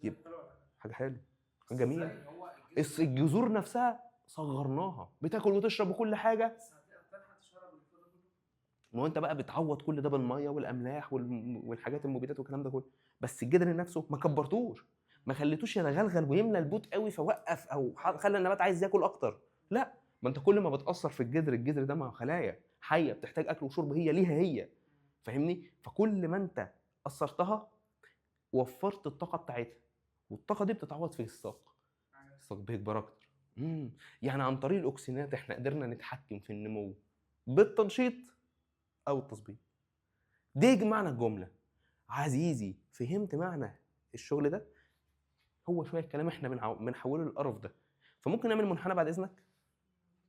يبقى حاجه حلوه، حاجه جميله. ازاي هو الجذر الجذور نفسها صغرناها، بتاكل وتشرب وكل حاجه. بس هتلحق تشرب من كل ده كله؟ ما هو انت بقى بتعوض كل ده بالميه والاملاح والحاجات المبيدات والكلام ده كله. بس الجدر نفسه ما كبرتوش، ما خليتوش يتغلغل ويملى البوت قوي فوقف او خلى النبات عايز ياكل اكتر. لا، ما انت كل ما بتاثر في الجدر ده مع خلايا حيه بتحتاج اكل وشرب هي ليها هي. فاهمني؟ فكل ما انت اثرتها وفرت الطاقه بتاعتها، والطاقه دي بتتعوض في الساق. الساق بيكبر اكتر. يعني عن طريق الاكسجينات احنا قدرنا نتحكم في النمو بالتنشيط او التثبيط. دي معنى الجمله. عزيزي، فهمت معنى الشغل ده؟ هو شويه كلام احنا بنحوله للقرف ده. فممكن نعمل منحنى بعد اذنك.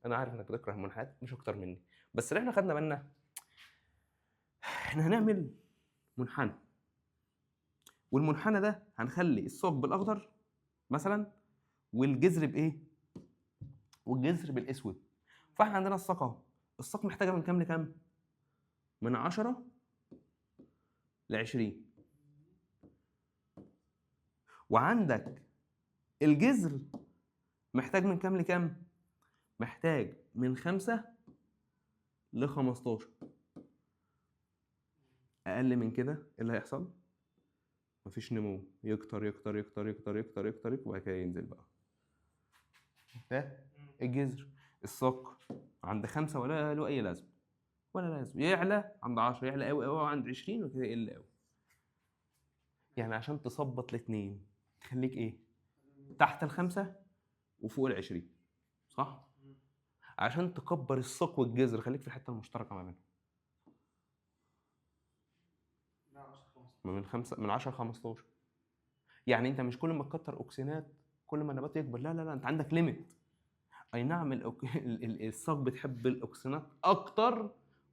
انا عارف انك بتكره المنحنيات مش اكتر مني، بس اللي احنا خدنا بالنا احنا هنعمل منحنى، والمنحنى ده هنخلي الساق بالاخضر مثلا والجذر بايه؟ والجذر بالاسود. فاحنا عندنا الساق اهو. الساق محتاجه من كام لكام؟ من 10 ل 20. وعندك الجذر محتاج من كام لكام؟ محتاج من 5 ل 15. اقل من كده ايه اللي هيحصل؟ مفيش نمو، يكتر يكتر يكتر يكتر يكتر يكتر وبعد كده ينزل بقى. ده الجذر. الساق عند 5 ولا له اي لازمه، ولا لازم يعلى عند 10، يعلى قوي قوي عند 20 وكده يقل قوي. يعني عشان تظبط الاثنين تخليك ايه؟ تحت ال5 وفوق ال20، صح؟ عشان تكبر الساق والجذر خليك في الحته المشتركه ما بينهم. من 10 ل 15. يعني انت مش كل ما تكتر اوكسينات كل ما النبات يكبر، لا لا لا، انت عندك ليميت. اي نعم الساق بتحب الاوكسينات اكتر،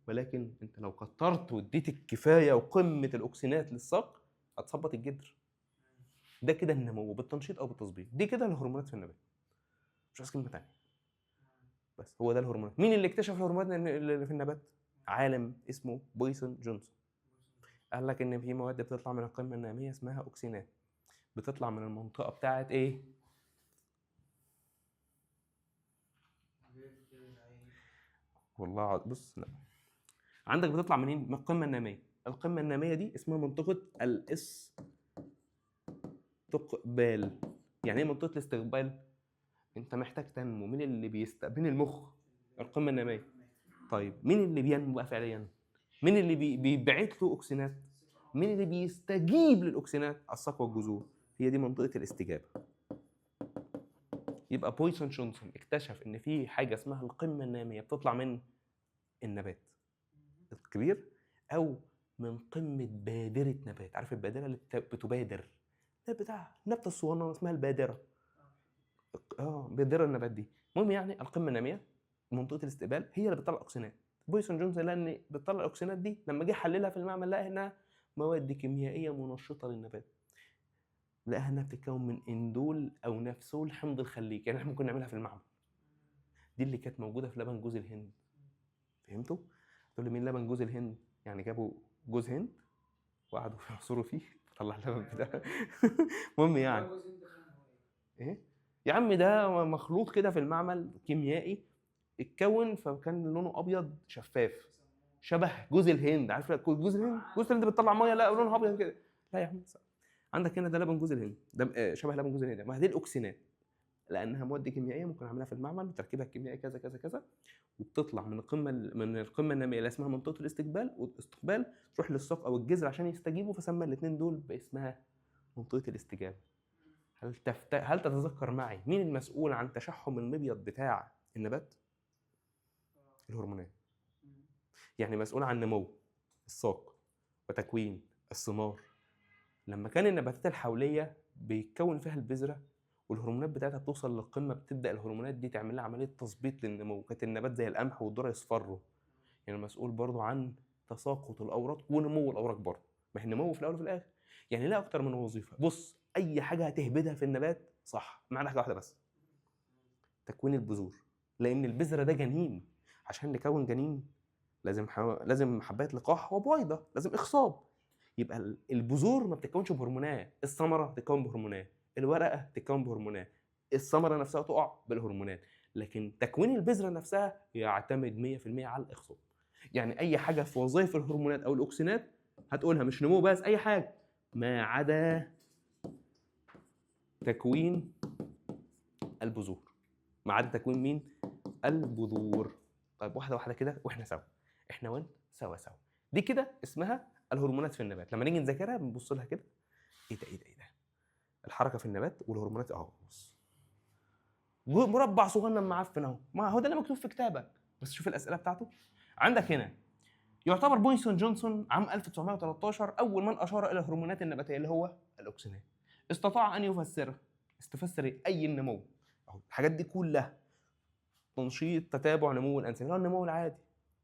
ولكن انت لو كترت واديت الكفايه وقمه الاوكسينات للساق هتثبط الجدر. ده كده النمو بالتنشيط او بالتظبيط. دي كده الهرمونات في النبات، مش عايز كلمه ثانيه. بس هو ده الهرمونات. مين اللي اكتشف الهرمونات اللي في النبات؟ عالم اسمه بويسون جونسون. قال لك ان في مواد بتطلع من القمه الناميه اسمها اوكسينات، بتطلع من المنطقه بتاعه ايه؟ والله بص، لا، عندك بتطلع منين؟ من القمه الناميه. القمه الناميه دي اسمها منطقه الاستقبال. يعني ايه منطقه الاستقبال؟ انت محتاج تنمو. مين اللي بيستقبل المخ؟ القمه الناميه. طيب مين اللي بينمو بقى فعليا؟ مين اللي بيبعت له اوكسينات؟ مين اللي بيستجيب للاوكسينات؟ الساق والجذور. هي دي منطقه الاستجابه. يبقى بويسون جونسون اكتشف ان في حاجه اسمها القمه الناميه بتطلع من النبات الكبير او من قمه بادره نبات. عارف البادره اللي بتبادر؟ ده بتاع النبته الصغننه اسمها البادره. بادره النبات دي. المهم يعني القمه الناميه منطقه الاستقبال هي اللي بتطلع الاكسجينات. بويسون جونسون لقى ان بتطلع الاكسجينات دي لما جه حللها في المعمل لقى انها مواد كيميائيه منشطه للنبات. لقاها انها بتتكون من اندول او نفسول حمض الخليك. يعني احنا ممكن نعملها في المعمل. دي اللي كانت موجوده في لبن جوز الهند. فهمتوا؟ تقول لي مين لبن جوز الهند؟ يعني جابوا جوز هند وقعدوا يعصروا فيه طلع اللبن بتاعه. المهم يعني ايه يا عم، ده مخلوط كده في المعمل كيميائي اتكون فكان لونه ابيض شفاف شبه جوز الهند. عارف جوز الهند؟ جوز الهند بتطلع ميه لا لونها ابيض كده. لا يا عم، عندك هنا ده لبن جوز الهند، ده شبه لبن جوز الهند. ما دي الاوكسينات لانها مواد كيميائيه ممكن اعملها في المعمل وتركيبها الكيميائي كذا كذا كذا، وبتطلع من القمه الناميه اللي اسمها منطقه الاستقبال والاستقبال تروح للساق او الجذر عشان يستجيبوا، فسمى الاثنين دول باسمها منطقه الاستجابه. هل تتذكر معي مين المسؤول عن تشحم المبيض بتاع النبات؟ الهرمونات. يعني مسؤول عن نمو الساق وتكوين الثمار. لما كان النباتات الحوليه بيتكون فيها البذره والهرمونات بتاعتها بتوصل للقمه، بتبدا الهرمونات دي تعمل لها عمليه تثبيط للنمو. كانت النبات زي القمح والذره يصفروا. يعني مسؤول برضو عن تساقط الاوراق ونمو الاوراق برضو. ما هي النمو في الاول وفي الاخر. يعني لها اكتر من وظيفه. بص، اي حاجه هتهبدها في النبات صح ما عدا حاجه واحده بس، تكوين البذور. لان البذره ده جنين، عشان نكون جنين لازم حبايه لقاح وبويضه، لازم اخصاب. يبقى البذور ما بتتكونش بهرمونات، الثمره بتتكون بهرمونات، الورقه بتتكون بهرمونات، الثمره نفسها تقع بالهرمونات. لكن تكوين البذره نفسها يعتمد 100% على الاخصاب. يعني اي حاجه في وظائف الهرمونات او الاكسينات هتقولها، مش نمو بس، اي حاجه ما عدا تكوين البذور. ما عدا تكوين مين؟ البذور. طيب واحده واحده كده واحنا سوا، احنا وانت سوا. دي كده اسمها الهرمونات في النبات. لما نيجي نذاكرها بنبص لها كده، ايه ده الحركه في النبات والهرمونات اهو. بص، مربع صغنن معفن اهو، ما هو ده اللي مكتوب في كتابك. بس شوف الاسئله بتاعته. عندك هنا يعتبر بوينسون جونسون عام 1913 اول من اشار الى الهرمونات النباتيه اللي هو الاكسينات. استطاع ان يفسرها. تفسر اي النمو اهو. الحاجات دي كلها تنشيط تتابع نمو الانسجه، اللي هو النمو العادي.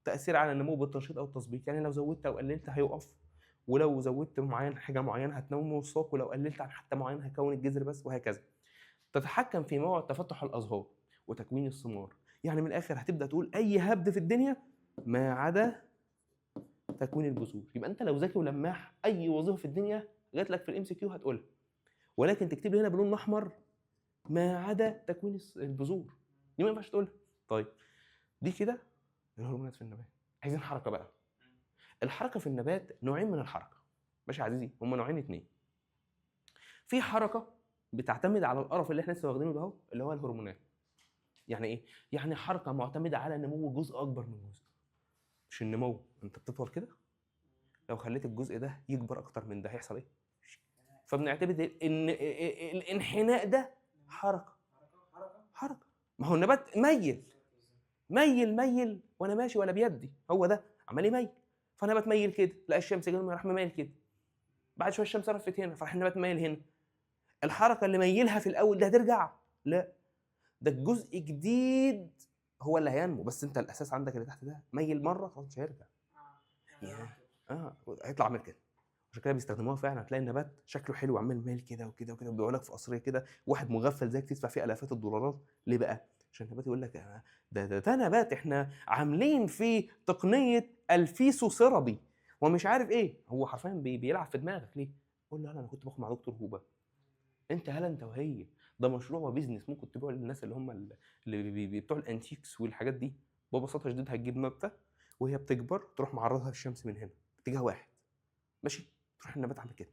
تاثير على النمو بالتنشيط او التثبيط، يعني لو زودت او قللت هيقف، ولو زودت حاجه معينه هتنمو الساق، ولو قللت عن حته معينه هيكون الجذر بس، وهكذا. تتحكم في موعد تفتح الازهار وتكوين الثمار. يعني من الاخر هتبدا تقول اي هبد في الدنيا ما عدا تكوين البذور. يبقى انت لو ذكي ولماح اي وظيفه في الدنيا جات لك في الام سي كيو هتقولها، ولكن تكتب لي هنا بلون احمر ما عدا تكوين البذور. دي ما ينفعش تقولها. طيب دي كده الهرمونات في النبات. عايزين حركه بقى. الحركه في النبات نوعين من الحركه. باشا عزيزي، هم نوعين اتنين. في حركه بتعتمد على القرف اللي احنا لسه واخدينه ده اهو، اللي هو الهرمونات. يعني ايه؟ يعني حركه معتمده على نمو جزء اكبر من جزء. مش النمو انت بتطول كده، لو خليت الجزء ده يكبر اكتر من ده هيحصل ايه؟ فبنعتبر ان الانحناء ده حركه. ما هو النبات ميل وانا ماشي ولا بيدي، هو ده عمال يميل. فانا بتميل كده، لا الشمس جايه راح مميل كده، بعد شويه الشمس رفت هنا فراح النبات ميل هنا. الحركه اللي ميلها في الاول ده هترجع؟ لا، ده الجزء جديد هو اللي هينمو، بس انت الاساس عندك اللي تحت ده ميل مره خلاص مش هيرجع. هيطلع عامل كده. عشان كده بيستخدموها فعلا. هتلاقي النبات شكله حلو عمال مايل كده وكده وكده، وبيقول لك في قصريه كده واحد مغفل زيك تدفع فيه الافات الدولارات. ليه بقى؟ عشان النبات يقول لك ده نبات احنا عاملين فيه تقنيه الفيسو سيرابي ومش عارف ايه. هو حرفيا بيلعب في دماغك. ليه؟ قول له انا كنت باخد مع دكتور هوبا. انت وهي ده مشروع وبيزنس ممكن تبيعه للناس اللي هم اللي بتوع الانتيكس والحاجات دي. ببساطه شديده هتجيب نبته وهي بتكبر تروح معرضها للشمس من هنا اتجاه واحد، ماشي، تروح النبات عامل كده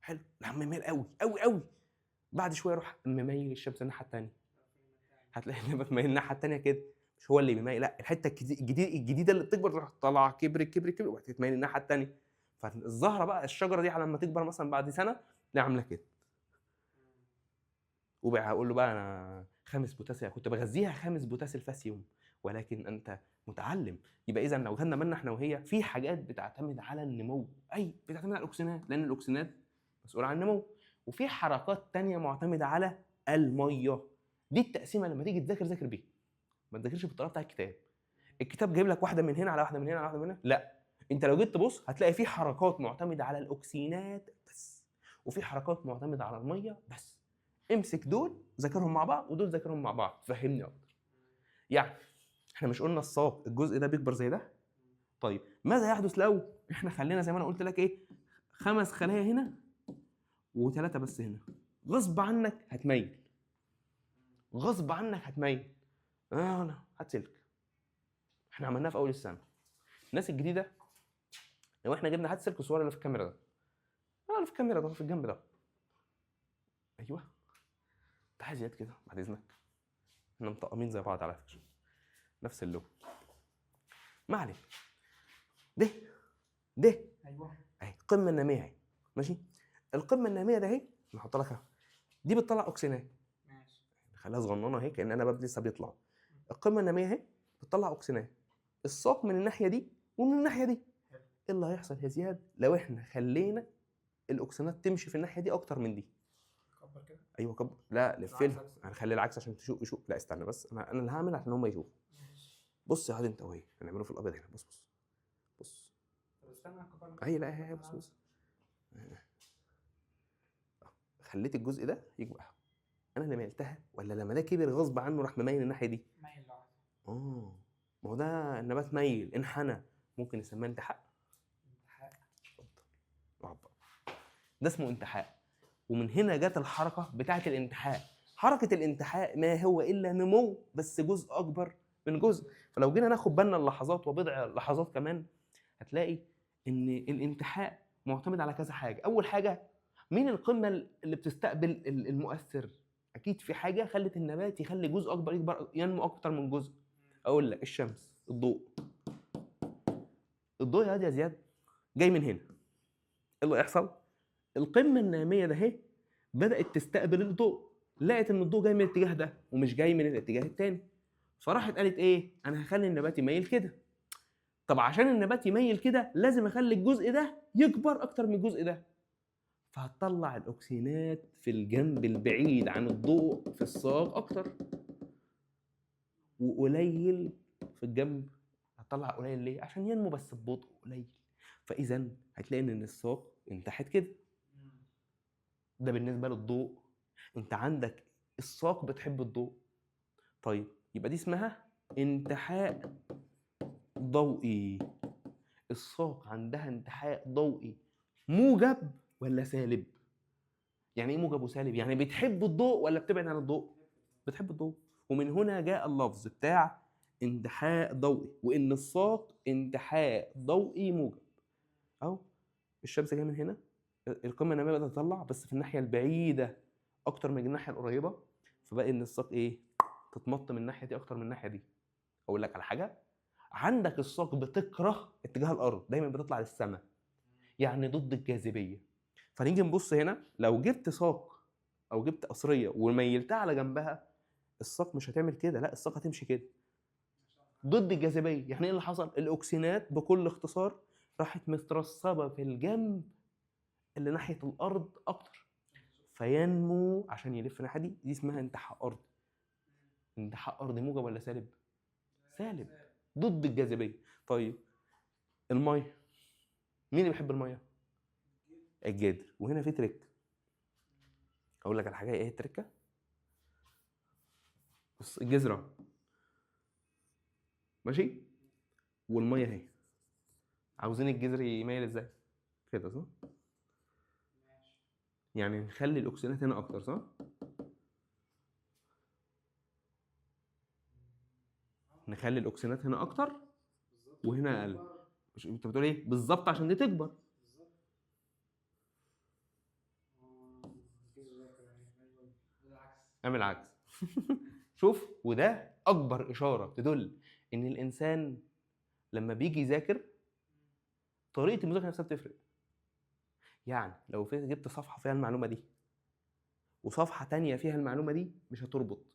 حلو، العم مميل قوي قوي قوي. بعد شويه يروح مميل الشمس الناحيه الثانيه، هتلاقي النبات مايل الناحيه الثانيه كده. مش هو اللي بيميل، لا، الحته الجديده اللي بتكبر تروح طالعه كبر وبعد كده تميل الناحيه الثانيه. فالزهره بقى الشجره دي لما تكبر مثلا بعد سنه تلاقي عامله كده. وبقى هقول له بقى انا خامس بوتاسيوم كنت بغذيها خامس بوتاسيوم الفاسيوم، ولكن انت متعلم. يبقى اذا لو خدنا بالنا احنا وهي في حاجات بتعتمد على النمو، بتعتمد على الاكسجينات لان الاكسجينات مسؤول عن النمو، وفي حركات تانية معتمده على الميه. دي التقسيمه لما تيجي تذاكر ذاكر بيها، ما تذاكرش بالطريقه بتاع الكتاب. الكتاب جايب لك واحده من هنا على واحده من هنا على واحده من هنا، لا، انت لو جيت تبص هتلاقي في حركات معتمده على الاكسجينات بس، وفي حركات معتمده على الميه بس. امسك دول ذاكرهم مع بعض ودول ذاكرهم مع بعض، فهمني اكتر. يعني احنا مش قلنا الساق الجزء ده بيكبر زي ده؟ طيب ماذا يحدث لو احنا خلينا زي ما انا قلت لك ايه 5 خلايا هنا و3 بس هنا؟ غصب عنك هتميل، غصب عنك هتميل. انا هتسلك. احنا عملناها في اول السنه. الناس الجديده لو احنا جبنا هتسلك الصور اللي في الكاميرا ده، اللي في الكاميرا ده في الجنب ده، ايوه تعالى زياد كده بعد اذنك، احنا مطقمين زي بعض على فكره، نفس اللون. ما عليك. ده ايوه اهي القمه الناميه اهي، ماشي. القمه الناميه ده اهي نحط لها دي بتطلع اكسجينات، ماشي. خليها صغننه اهي كان انا باب لسه بيطلع. القمه الناميه اهي بتطلع اكسجينات، الساق من الناحيه دي ومن الناحيه دي. حلو. ايه اللي هيحصل يا زياد لو احنا خلينا الاكسجينات تمشي في الناحيه دي اكتر من دي؟ كبر كده. ايوه كبر، لا لفلها، العكس. هنخلي العكس عشان يشوف. لا استنى بس، انا اللي هعمل عشان هم يشوفوا. ماشي. بص يا هادي انت وهي هنعمله في الابيض هنا. بص بص طب استنى كبرنا. اهي، لا اهي بص خليت الجزء ده يكبر. انا اللي ميلتها ولا لما ده كبر غصب عنه راح مميل الناحيه دي؟ مايل لوحده. ما هو ده النبات ميل انحنى، ممكن نسميه انتحاء. اقعد بقى. ده اسمه انتحاء، ومن هنا جت الحركه بتاعه الانتحاء. حركه الانتحاء ما هو الا نمو بس جزء اكبر من جزء. فلو جينا ناخد بالنا اللحظات وبضع لحظات كمان هتلاقي ان الانتحاء معتمد على كذا حاجه. اول حاجه، مين القمه اللي بتستقبل المؤثر؟ اكيد في حاجه خلت النبات يخلي جزء اكبر يكبر ينمو اكتر من جزء. اقول لك الشمس، الضوء. الضوء يا زياد جاي من هنا. ايه اللي يحصل؟ القمه الناميه ده اهي بدات تستقبل الضوء، لقت ان الضوء جاي من الاتجاه ده ومش جاي من الاتجاه الثاني، فراحت قالت ايه؟ انا هخلي النبات يميل كده. طب عشان النبات يميل كده لازم اخلي الجزء ده يكبر اكتر من الجزء ده، فهتطلع الاكسجينات في الجنب البعيد عن الضوء في الساق اكتر، وقليل في الجنب. هتطلع قليل ليه؟ عشان ينمو بس ببطء قليل. فاذا هتلاقي ان الساق انتحت كده. ده بالنسبه للضوء. انت عندك الساق بتحب الضوء، طيب يبقى دي اسمها انتحاء ضوئي. الساق عندها انتحاء ضوئي موجب ولا سالب؟ يعني ايه موجب وسالب؟ يعني بتحب الضوء ولا بتبعد عن الضوء؟ بتحب الضوء. ومن هنا جاء اللفظ بتاع انتحاء ضوئي، وان الساق انتحاء ضوئي موجب. اهو الشمس جايه من هنا، القمه الناميه بدات تطلع بس في الناحيه البعيده اكتر من الناحيه القريبه، فبقى ان الساق ايه؟ تتمط من الناحيه دي اكتر من الناحيه دي. اقول لك على حاجه، عندك الساق بتكره اتجاه الارض، دايما بتطلع للسماء، يعني ضد الجاذبيه. فنيجي نبص هنا، لو جبت ساق او جبت قصريه وميلتها على جنبها، الساق مش هتعمل كده، لا الساق هتمشي كده ضد الجاذبيه. يعني ايه اللي حصل؟ الاكسينات بكل اختصار راحت مترسبه في الجنب اللي ناحيه الارض اكتر، فينمو عشان يلف الناحيه دي. دي اسمها انتحاء ارضي. انتحاء ارضي موجب ولا سالب؟ سالب، ضد الجاذبيه. طيب الميه، مين اللي بيحب الميه؟ الجدر. وهنا في تريك، اقول لك على حاجه. ايه التركه؟ بص الجزره ماشي والميه اهي، عاوزين الجذر يميل ازاي؟ كده صح؟ يعني نخلي الاكسجينات هنا اكتر صح؟ نخلي الاكسجينات هنا اكتر وهنا اقل. مش انت بتقول ايه؟ بالظبط عشان دي تكبر. اعمل عكس. شوف، وده اكبر اشاره تدل ان الانسان لما بيجي يذاكر طريقه المذاكره نفسها بتفرق. يعني لو جبت صفحه فيها المعلومه دي وصفحه تانية فيها المعلومه دي مش هتربط،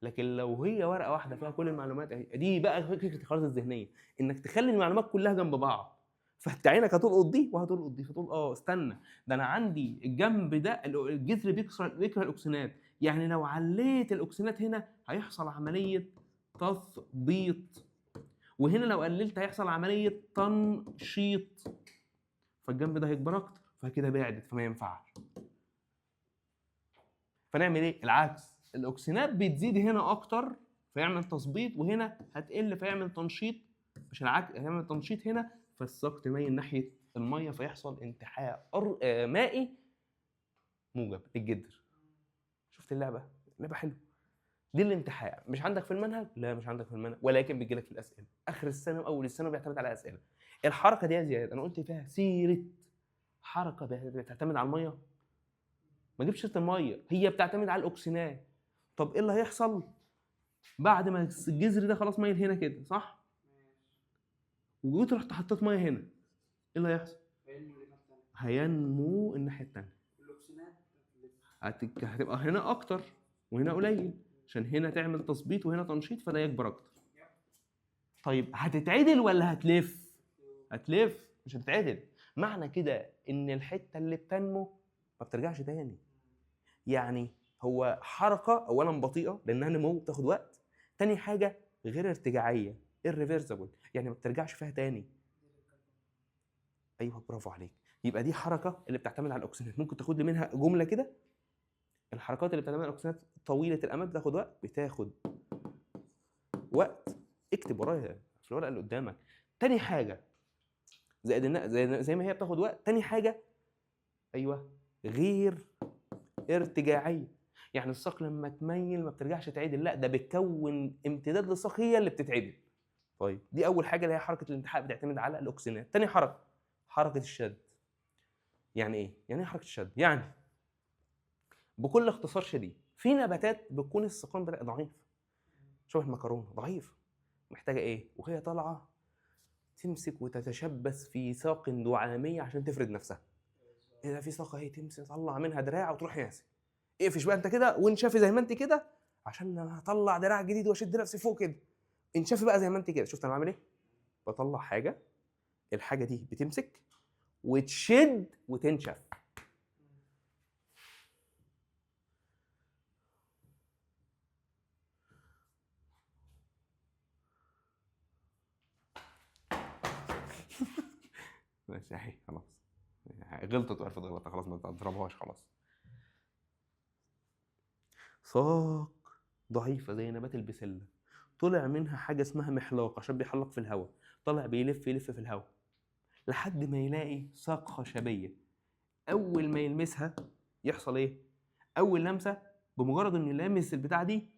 لكن لو هي ورقه واحده فيها كل المعلومات، دي بقى فكره الخريطه الذهنيه، انك تخلي المعلومات كلها جنب بعض، فانت عينك هتلقط دي وهتلقط دي، فتقول استنى، ده انا عندي الجنب ده الجذر بيكره الاكسجينات، يعني لو عليت الاكسجينات هنا هيحصل عمليه تثبيط، وهنا لو قللت هيحصل عمليه تنشيط، فالجنب ده هيكبر اكتر، فكده بعدت، فما ينفعش. فنعمل ايه؟ العكس، الاكسجينات بتزيد هنا اكتر فيعمل تثبيط، وهنا هتقل فيعمل تنشيط. مش العكس، هيعمل تنشيط هنا فالساق تميل ناحيه الميه فيحصل انتحاء مائي موجب الجدر. شفت اللعبه؟ لعبه حلوه. دي الانتحاء. مش عندك في المنهج؟ لا مش عندك في المنهج، ولكن بيجي لك في الاسئله اخر السنه واول السنه، بيعتمد على اسئله. الحركه دي يا زياد انا قلت فيها سيره حركه بتعتمد على الميه، ما جبتش سيره الميه، هي بتعتمد على الاكسجينات. طب ايه اللي هيحصل بعد ما الجذر ده خلاص مايل هنا كده صح؟ وجيت رحت حطيت ميه هنا، ايه اللي هيحصل؟ هينمو الناحيه الثانيه. الاكسجينات هتبقى هنا اكتر وهنا قليل، عشان هنا تعمل تثبيط وهنا تنشيط فده يكبر اكتر. طيب هتتعدل ولا هتلف؟ هتلف مش هتتعدل. معنى كده ان الحته اللي بتنمو ما بترجعش تاني. يعني هو حركه اولا بطيئه لانها نمو بتاخد وقت، تاني حاجه غير ارتجاعيه irreversible، يعني ما بترجعش فيها تاني. ايوه برافو عليك. يبقى دي حركه اللي بتعتمد على الاكسجينات. ممكن تاخد لي منها جمله كده، الحركات اللي بتعتمد على الاكسجينات طويله الامد بتاخد وقت. اكتب ورايا في الورقه اللي قدامك. تاني حاجه زي ما هي بتاخد وقت، تاني حاجه ايوه غير ارتجاعيه. يعني الساق لما تميل ما بترجعش تعدل، لا ده بتكون امتداد للساق هي اللي بتتعدل. طيب دي اول حاجه اللي هي حركه الانتحاء بتعتمد على الاكسجينات. تاني حركه الشد. يعني ايه حركه الشد؟ يعني بكل اختصار شديد في نباتات بتكون الساقان بتاعها ضعيف، شبه المكرونه ضعيف، محتاجه ايه وهي طالعه؟ تمسك وتتشبث في ساق دعاميه عشان تفرد نفسها. اذا في ساقه اهي تمسك تطلع منها دراع وتروح ياسر، اقفش بقى انت كده وانشفي زي ما انت كده عشان انا هطلع دراع جديد واشد نفسي فوق كده. انشفي بقى زي ما انت كده. شفت انا بعمل ايه؟ بطلع حاجه، الحاجه دي بتمسك وتشد وتنشف. ماشي اهي خلاص، غلطت وعرفت غلطها خلاص، ما تضربهاش خلاص. ساق ضعيفه زي نبات البسله، طلع منها حاجه اسمها محلاق عشان بيحلق في الهواء، طلع بيلف في الهواء لحد ما يلاقي ساق خشبيه. اول ما يلمسها يحصل ايه؟ اول لمسه بمجرد انه يلامس البتاع دي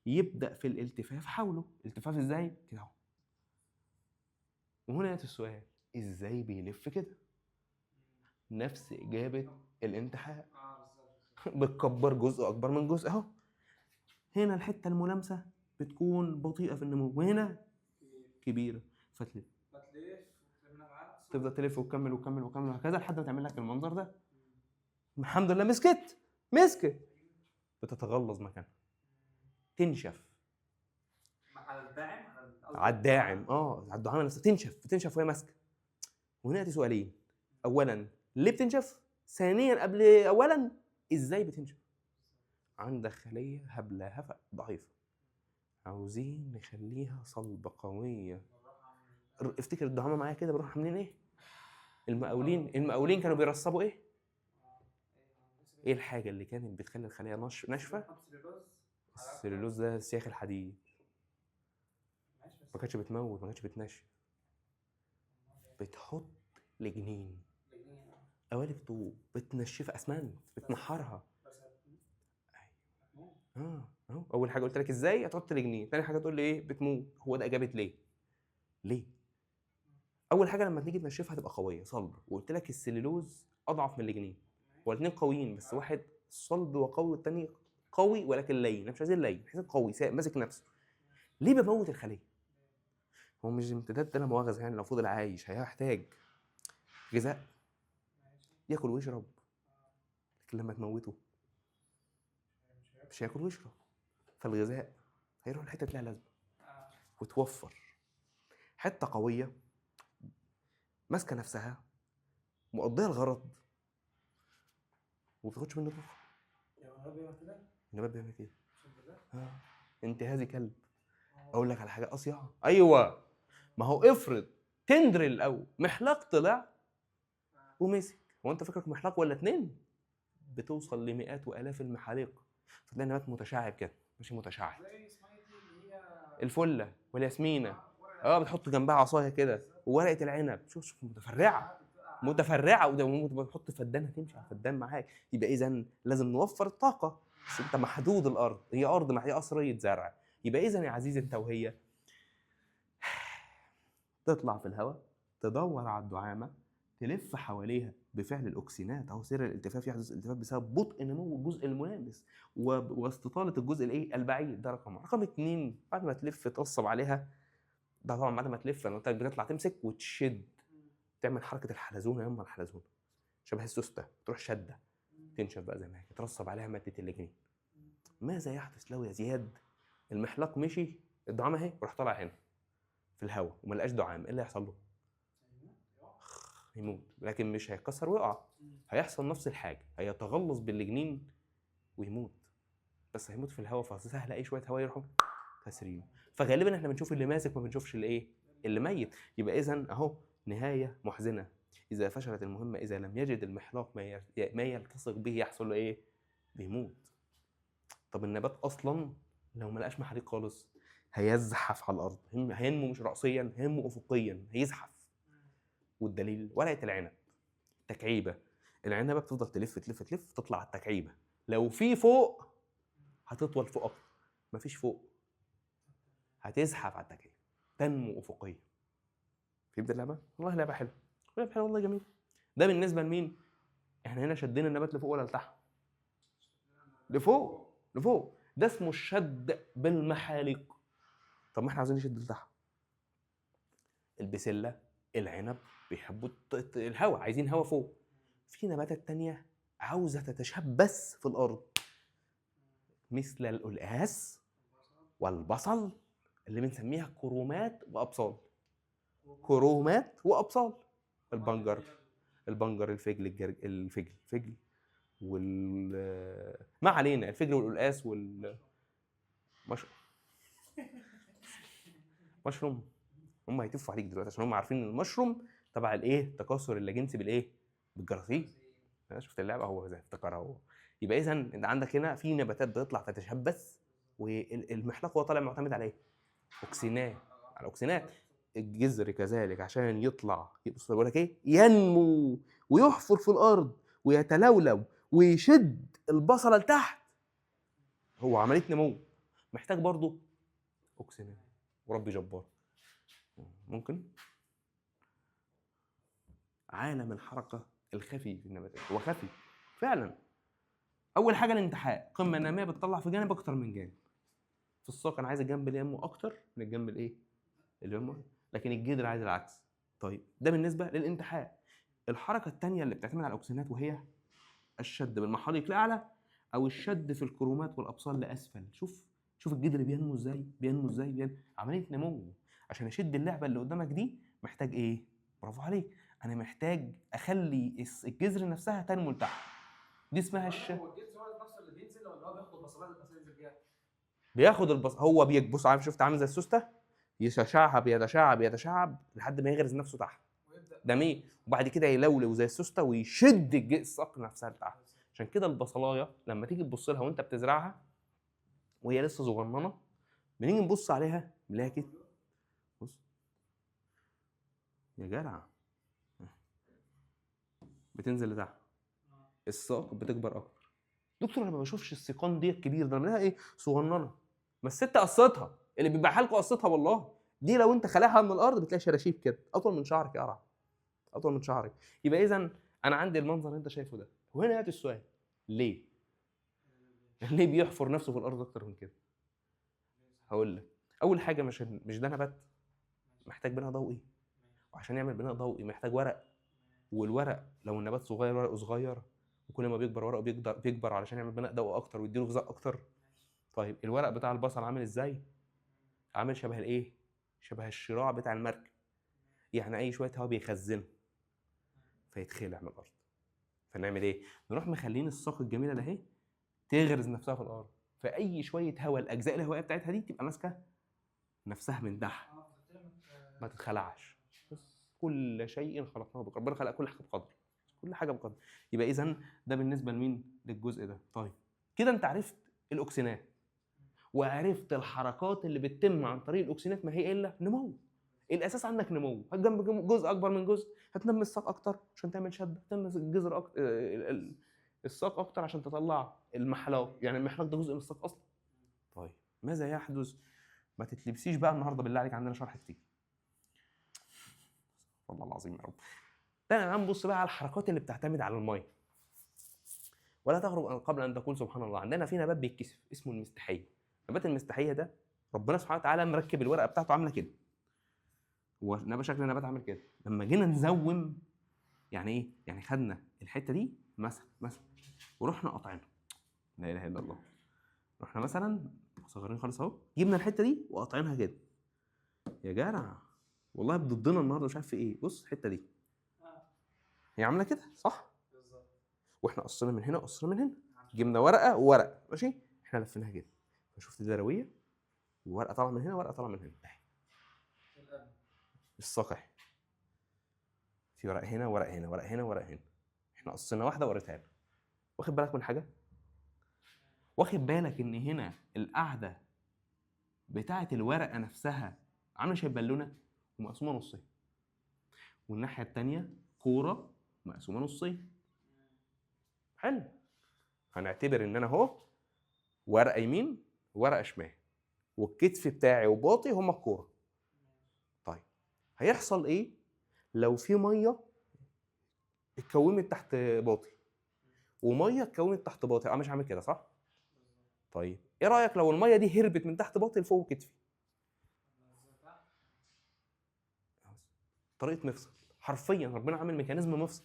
يبدا في الالتفاف حوله. التفاف ازاي؟ كده اهو. وهنا ياتي السؤال، ازاي بيلف كده؟ نفس اجابه الانتحاء. بتكبر جزء اكبر من جزء اهو. هنا الحته الملامسه بتكون بطيئه في النمو وهنا كبيره فتلف، تفضل تلف وتكمل وتكمل وتكمل وهكذا لحد ما تعمل لك المنظر ده. الحمد لله مسكت بتتغلظ مكانها، تنشف على الداعم على الداعم، على الدعامه نفسها تنشف وهي ماسكه. وهنا ياتي سؤالين، اولا ليه بتنشف؟ ثانيا اولا ازاي بتنشف؟ عندك خليه هبله هفق ضعيفه، عاوزين نخليها صلبه قويه. افتكر الدعامه معايا كده بنروح عاملين ايه؟ المقاولين كانوا بيرصبوا ايه الحاجه اللي كانت بتخلي الخليه ناشفه؟ السليلوز ده سياخ الحديد. ما كانتش بتموت، ما كانتش بتنشف، بتحط لجنين قوالب طوب بتنشفها، اسمنت بتنحرها. اهو اول حاجه قلت لك ازاي هتحط لجنين، ثاني حاجه تقول لي ايه؟ بتموت. هو ده اجابه ليه؟ اول حاجه لما تيجي تنشفها هتبقى قويه صلبه، وقلت لك السليلوز اضعف من اللجنين، هو الاثنين قويين بس واحد صلب وقوي والثاني قوي ولكن لين. مش عايزين لين، عايزين قوي ماسك نفسه. ليه بموت الخليه؟ هو مش امتداد ده، لا مؤاخذه يعني لو فضل عايش هيحتاج غذاء ياكل ويشرب، لكن لما تموته مش هياكل ويشرب، فالغذاء هيروح لحته لها لازمه وتوفر حته قويه ماسكه نفسها مقضيه الغرض وما بتاخدش منه طاقه. النبات بيعمل كده. انتهازي كلب. اقول لك على حاجه اصيعه، ايوه ما هو افرض تندرل الاول محلاق طلع ومسك، هو انت فاكرك محلاق ولا اتنين؟ بتوصل لمئات والاف المحاليق، فتلاقي نبات متشعب كده ماشي متشعب. الفله والياسمينه بتحط جنبها عصايه كده، وورقه العنب شوف متفرعه وبتحط فدان هتمشي على الفدان معاك. يبقى اذا لازم نوفر الطاقه، بس انت محدود الارض، هي ارض ما هي قصريه زرع. يبقى اذا يا عزيزي انت وهي تطلع في الهواء تدور على الدعامه تلف حواليها بفعل الاكسينات اهو، سر الالتفاف يحدث الالتفاف بسبب بطء نمو الجزء الملامس واستطاله الجزء البعيد. ده رقم 2. بعد ما تلف تقصب عليها، ده طبعا بعد ما تلف انا قلت لك بتطلع تمسك وتشد، تعمل حركه الحلزونه، الحلزونه شبه السوسته، تروح شده تنشف بقى زي ما هي، يترسب عليها ماده الليجنين. ماذا يحدث لو يا زياد المحلاق مشي، الدعامه اهي وراح طالع هنا في الهواء وما لقاش دعامه، ايه اللي هيحصل له؟ يموت. لكن مش هيتكسر ويقع، هيحصل نفس الحاجه، هيتغلظ بالليجنين ويموت، بس هيموت في الهواء، فسهل اي شويه هواء يروحوا كاسرين. فغالبا احنا بنشوف اللي ماسك ما بنشوفش الايه اللي ميت. يبقى اذا اهو نهايه محزنه، اذا فشلت المهمه، اذا لم يجد المحلاق ما يلتصق به يحصل له ايه؟ بيموت. طب النبات اصلا لو ما لقاش محاليق خالص هيزحف على الارض، هينمو مش راسيا، هينمو افقيا، هيزحف. والدليل ورقه العنب، تكعيبه، العنبه بتفضل تلف تلف تلف تطلع على التكعيبه، لو في فوق هتطول فوق اكتر، مفيش فوق هتزحف على التكعيبه، تنمو افقيا. فهمت اللعبه؟ والله لعبه حلوه، لعبه حلوه والله، جميل. ده بالنسبه لمين؟ احنا هنا شدينا النبات لفوق ولا لتحت؟ لفوق، لفوق. ده اسمه الشد بالمحاليق. طب ما احنا عايزين نشد لتحت. البسله، العنب بيحبوا الهواء، عايزين هواء فوق. في نباتات تانية عاوزه تتشبث في الارض، مثل القلقاس والبصل اللي بنسميها كرومات وابصال. كرومات وابصال، البنجر، الفجل، الفجل ما علينا، الفجل والقلقاس مشروم. هم هيتفوا عليك دلوقتي عشان هم عارفين ان المشروم تبع الايه؟ تكاثر اللاجنسي بالايه؟ بالجراثيم. انا شفت اللعبه هو زي افتكرها هو. يبقى اذا انت عندك هنا في نباتات بتطلع تتشبث، والمحلاق هو طالع معتمد على ايه؟ اوكسينات، على اوكسينات. الجذر كذلك عشان يطلع، بص بقول لك ايه، ينمو ويحفر في الارض ويتلولو ويشد البصله لتحت، هو عمليه نمو محتاج برضه اوكسينات. وربي جبار. ممكن عالم الحركه الخفي في النباتات هو خفي فعلا. اول حاجه الانتحاء، قمه ناميه بتطلع في جانب اكتر من جانب. في الساق انا عايز الجنب اللي ينمو اكتر من الجنب الايه؟ اللي ينمو، لكن الجذر عايز العكس. طيب ده بالنسبه للانتحاء. الحركه الثانيه اللي بتعتمد على الاوكسينات وهي الشد بالمحاليق لاعلى او الشد في الكرومات والابصال لاسفل. شوف الجذر بينمو ازاي، عمليه نمو. عشان اشد اللعبه اللي قدامك دي محتاج ايه؟ برافو عليك، انا محتاج اخلي الجذر نفسها تنمو لتحت. دي اسمها هو الجذر هو نفسه اللي بينزل ولا هو بياخد البصلات اللي ينزل بيها؟ بياخد هو بيبص، عارف، شفت عامل زي السوسته، يتشعب لحد ما يغرز نفسه تحت، ده مين، وبعد كده يلولو زي السوسته ويشد الساق نفسها لتحت. عشان كده البصلايه لما تيجي تبص لها وانت بتزرعها وهي لسه صغننه، بنيجي نبص عليها نلاقيها كده، بص يا جدع، بتنزل لتحت، الساق بتكبر اكتر. دكتور انا ما بشوفش السيقان دي الكبير ده، بلاقيها ايه؟ صغننه. ما الست قصتها، اللي بيبيعها لكم قصتها والله. دي لو انت خلعها من الارض بتلاقي شراشيب كده اطول من شعرك يا قرع، اطول من شعرك. يبقى اذا انا عندي المنظر اللي انت شايفه ده، وهنا ياتي السؤال، ليه؟ ليه بيحفر نفسه في الارض اكتر من كده؟ هقول لك. اول حاجه مش ده نبات محتاج بناء ضوئي، وعشان يعمل بناء ضوئي محتاج ورق، والورق لو النبات صغير ورقه صغير، وكل ما بيكبر ورقه بيكبر علشان يعمل بناء ضوئي اكتر ويديله غذاء اكتر. طيب الورق بتاع البصل عامل ازاي؟ عامل شبه الايه؟ شبه الشراع بتاع المركب، يعني اي شويه هواء بيخزنه فيتخلع من الارض. فنعمل ايه؟ نروح مخلين الساق الجميله ده اهي تغرز نفسها في الارض، فاي شويه هواء الاجزاء الهوائيه بتاعتها دي تبقى ماسكه نفسها من تحت ما تتخلعش. بس كل شيء خلقناه بقدر، ربنا خلق كل حاجه بقدر، كل حاجه بقدر. يبقى اذا ده بالنسبه لمين؟ للجزء ده. طيب كده انت عرفت الاوكسينات وعرفت الحركات اللي بتتم عن طريق الاوكسينات، ما هي الا نمو. الاساس عندك نمو، هتجنب جزء اكبر من جزء، هتنمي الساق اكتر عشان تعمل شده، هتنمي الجذر اكتر، الساق اكتر عشان تطلع المحلاق، يعني المحلاق ده جزء من الساق اصلا. طيب ماذا يحدث؟ ما تتلبسيش بقى النهارده بالله عليك، عندنا شرح كتير والله العظيم يا رب. تعالى نبص بقى على الحركات اللي بتعتمد على الميه. ولا تغرب قبل ان تقول سبحان الله. عندنا في نبات بيتكسف اسمه المستحيه. نبات المستحيه ده ربنا سبحانه وتعالى مركب الورقه بتاعته عامله كده، هو نبات شكل النبات عامل كده. لما جينا نزوم، يعني ايه؟ يعني خدنا الحته دي مثلا ورحنا قاطعينها. لا اله الا الله. رحنا مثلا صغيرين خالص اهو، جبنا الحته دي وقاطعينها كده. يا جدع والله ضدنا النهارده مش عارف في ايه. بص الحته دي هي عامله كده صح؟ بالظبط. واحنا قصينا من هنا قصينا من هنا، جبنا ورقه وورقه ماشي، احنا لفيناها كده. فشفت دي درويه، وورقه طالعه من هنا ورقه طالعه من هنا اهي. الساق اهي، في ورق هنا ورق هنا ورق هنا ورق هنا. احنا قصينا واحده ووريتها لك. واخد بالك من حاجه؟ واخد بالك ان هنا القاعده بتاعه الورقه نفسها عامله شبه بالونه ومقسومه نصين، والناحيه الثانيه كوره مقسومه نصين. حلو. هنعتبر ان انا اهو ورقه يمين وورقه شمال، والكتف بتاعي وباطي هما الكوره. طيب هيحصل ايه لو في ميه اتكومت تحت باطي وميه اتكومت تحت باطي؟ مش عامل كده صح؟ طيب ايه رايك لو الميه دي هربت من تحت باطي لفوق كتفي؟ طريقه مفصل حرفيا، ربنا عامل ميكانيزم مفصل.